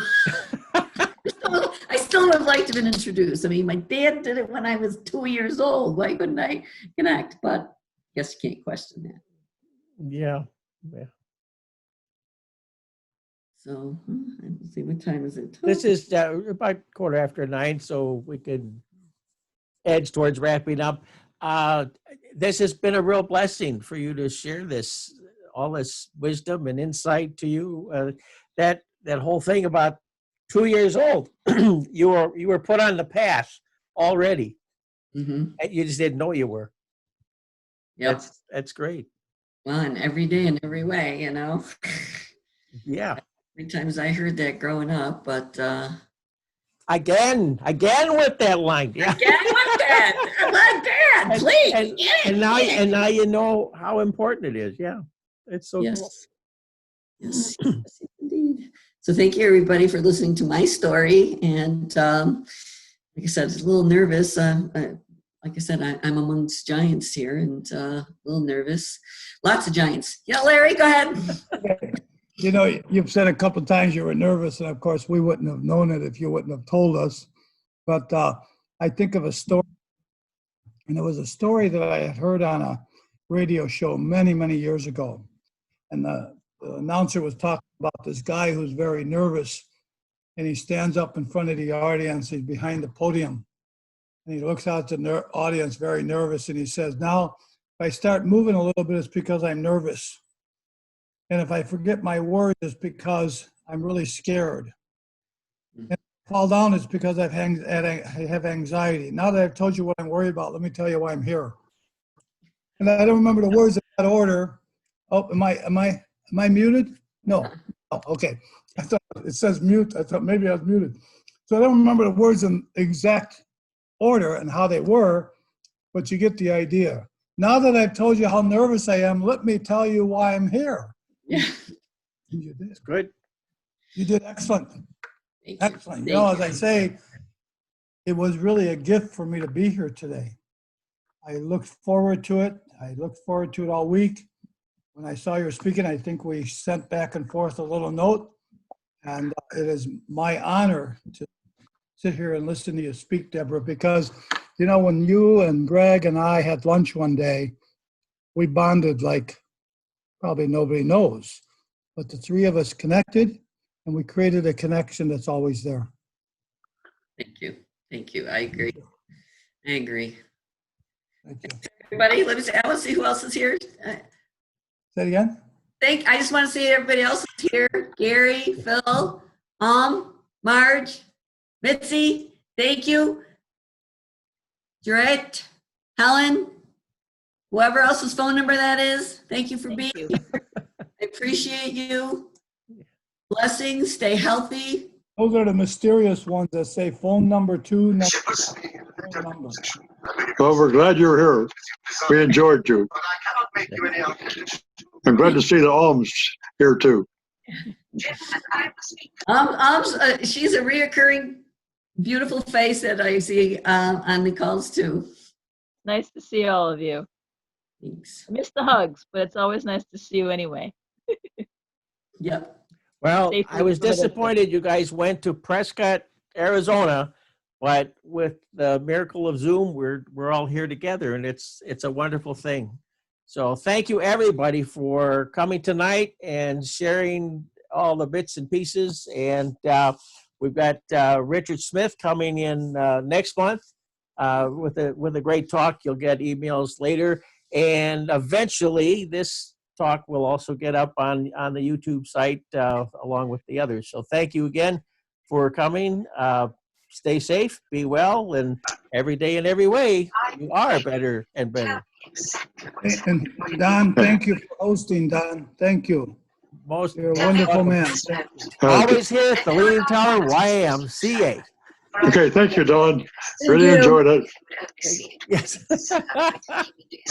I still would have liked to have been introduced. I mean, my dad did it when I was 2 years old. Why couldn't I connect? But I guess you can't question that. Yeah. So let's see, what time is it? This is about 9:15, so we could edge towards wrapping up. This has been a real blessing for you to share all this wisdom and insight to you. That whole thing about 2 years old, you were put on the path already. Mm-hmm. You just didn't know you were. Yep. That's great. Well, and every day in every way, you know. Yeah. Many times I heard that growing up, but again with that line. Yeah. Again with that. Like that, please. And now you know how important it is. Yeah. It's so Yes. cool. Yes, yes, indeed. So thank you, everybody, for listening to my story. And like I said, I was a little nervous. Like I said, I'm amongst giants here and a little nervous. Lots of giants. Yeah, Larry, go ahead. Okay. You know, you've said a couple of times you were nervous, and of course, we wouldn't have known it if you wouldn't have told us. But I think of a story, and it was a story that I had heard on a radio show many, many years ago. And the announcer was talking about this guy who's very nervous, and he stands up in front of the audience. He's behind the podium, and he looks out to the audience very nervous, and he says, "Now, if I start moving a little bit, it's because I'm nervous. And if I forget my words, it's because I'm really scared. And if I fall down, it's because I have anxiety. Now that I've told you what I'm worried about, let me tell you why I'm here." And I don't remember the words in that order. Oh, am I muted? No. Oh, okay. I thought it says mute. I thought maybe I was muted. So I don't remember the words in exact order and how they were, but you get the idea. Now that I've told you how nervous I am, let me tell you why I'm here. Yeah. You did. Good. You did excellent. Thank you. Excellent. Thank You know, you. as I say, it was really a gift for me to be here today. I looked forward to it. I looked forward to it all week. When I saw you speaking, I think we sent back and forth a little note. And it is my honor to sit here and listen to you speak, Deborah, because, you know, when you and Greg and I had lunch one day, we bonded like probably nobody knows. But the three of us connected, and we created a connection that's always there. Thank you. Thank you. I agree. I agree. Thank you. Everybody, let me see. I want to see who else is here. Say it again? I just want to see everybody else is here. Gary, Phil, Marge, Mitzi, thank you. Jarrett, Helen, whoever else's phone number that is, thank you for being here. I appreciate you. Blessings, stay healthy. Those are the mysterious ones that say phone number 2 next phone number. Well, we're glad you're here. We enjoyed you. I'm glad to see the alms here too. She's a reoccurring beautiful face that I see on the calls too. Nice to see all of you. Thanks. I miss the hugs, but it's always nice to see you anyway. Yep. Well, Safely I was from a distance. disappointed you guys went to Prescott, Arizona, but with the miracle of Zoom, we're all here together, and it's a wonderful thing. So thank you everybody for coming tonight and sharing all the bits and pieces. And we've got Richard Smith coming in next month with a great talk. You'll get emails later, and eventually this talk will also get up on the YouTube site along with the others. So thank you again for coming. Stay safe, be well, and every day in every way, you are better and better. And Don, thank you for hosting, Don. Thank you. Most You're a wonderful man. always here at the Leaning Tower YMCA. Okay, thank you, Don. Really enjoyed it. Yes.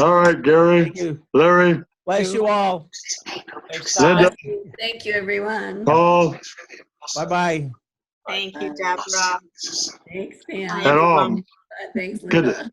All right, Gary, Thank you. Larry, Bless you all. Linda, Thank you, everyone. Paul, Bye-bye. Thank you, Deborah. Thanks, Pam. Bye, and all. everyone. Thanks, Good. Linda. Bye.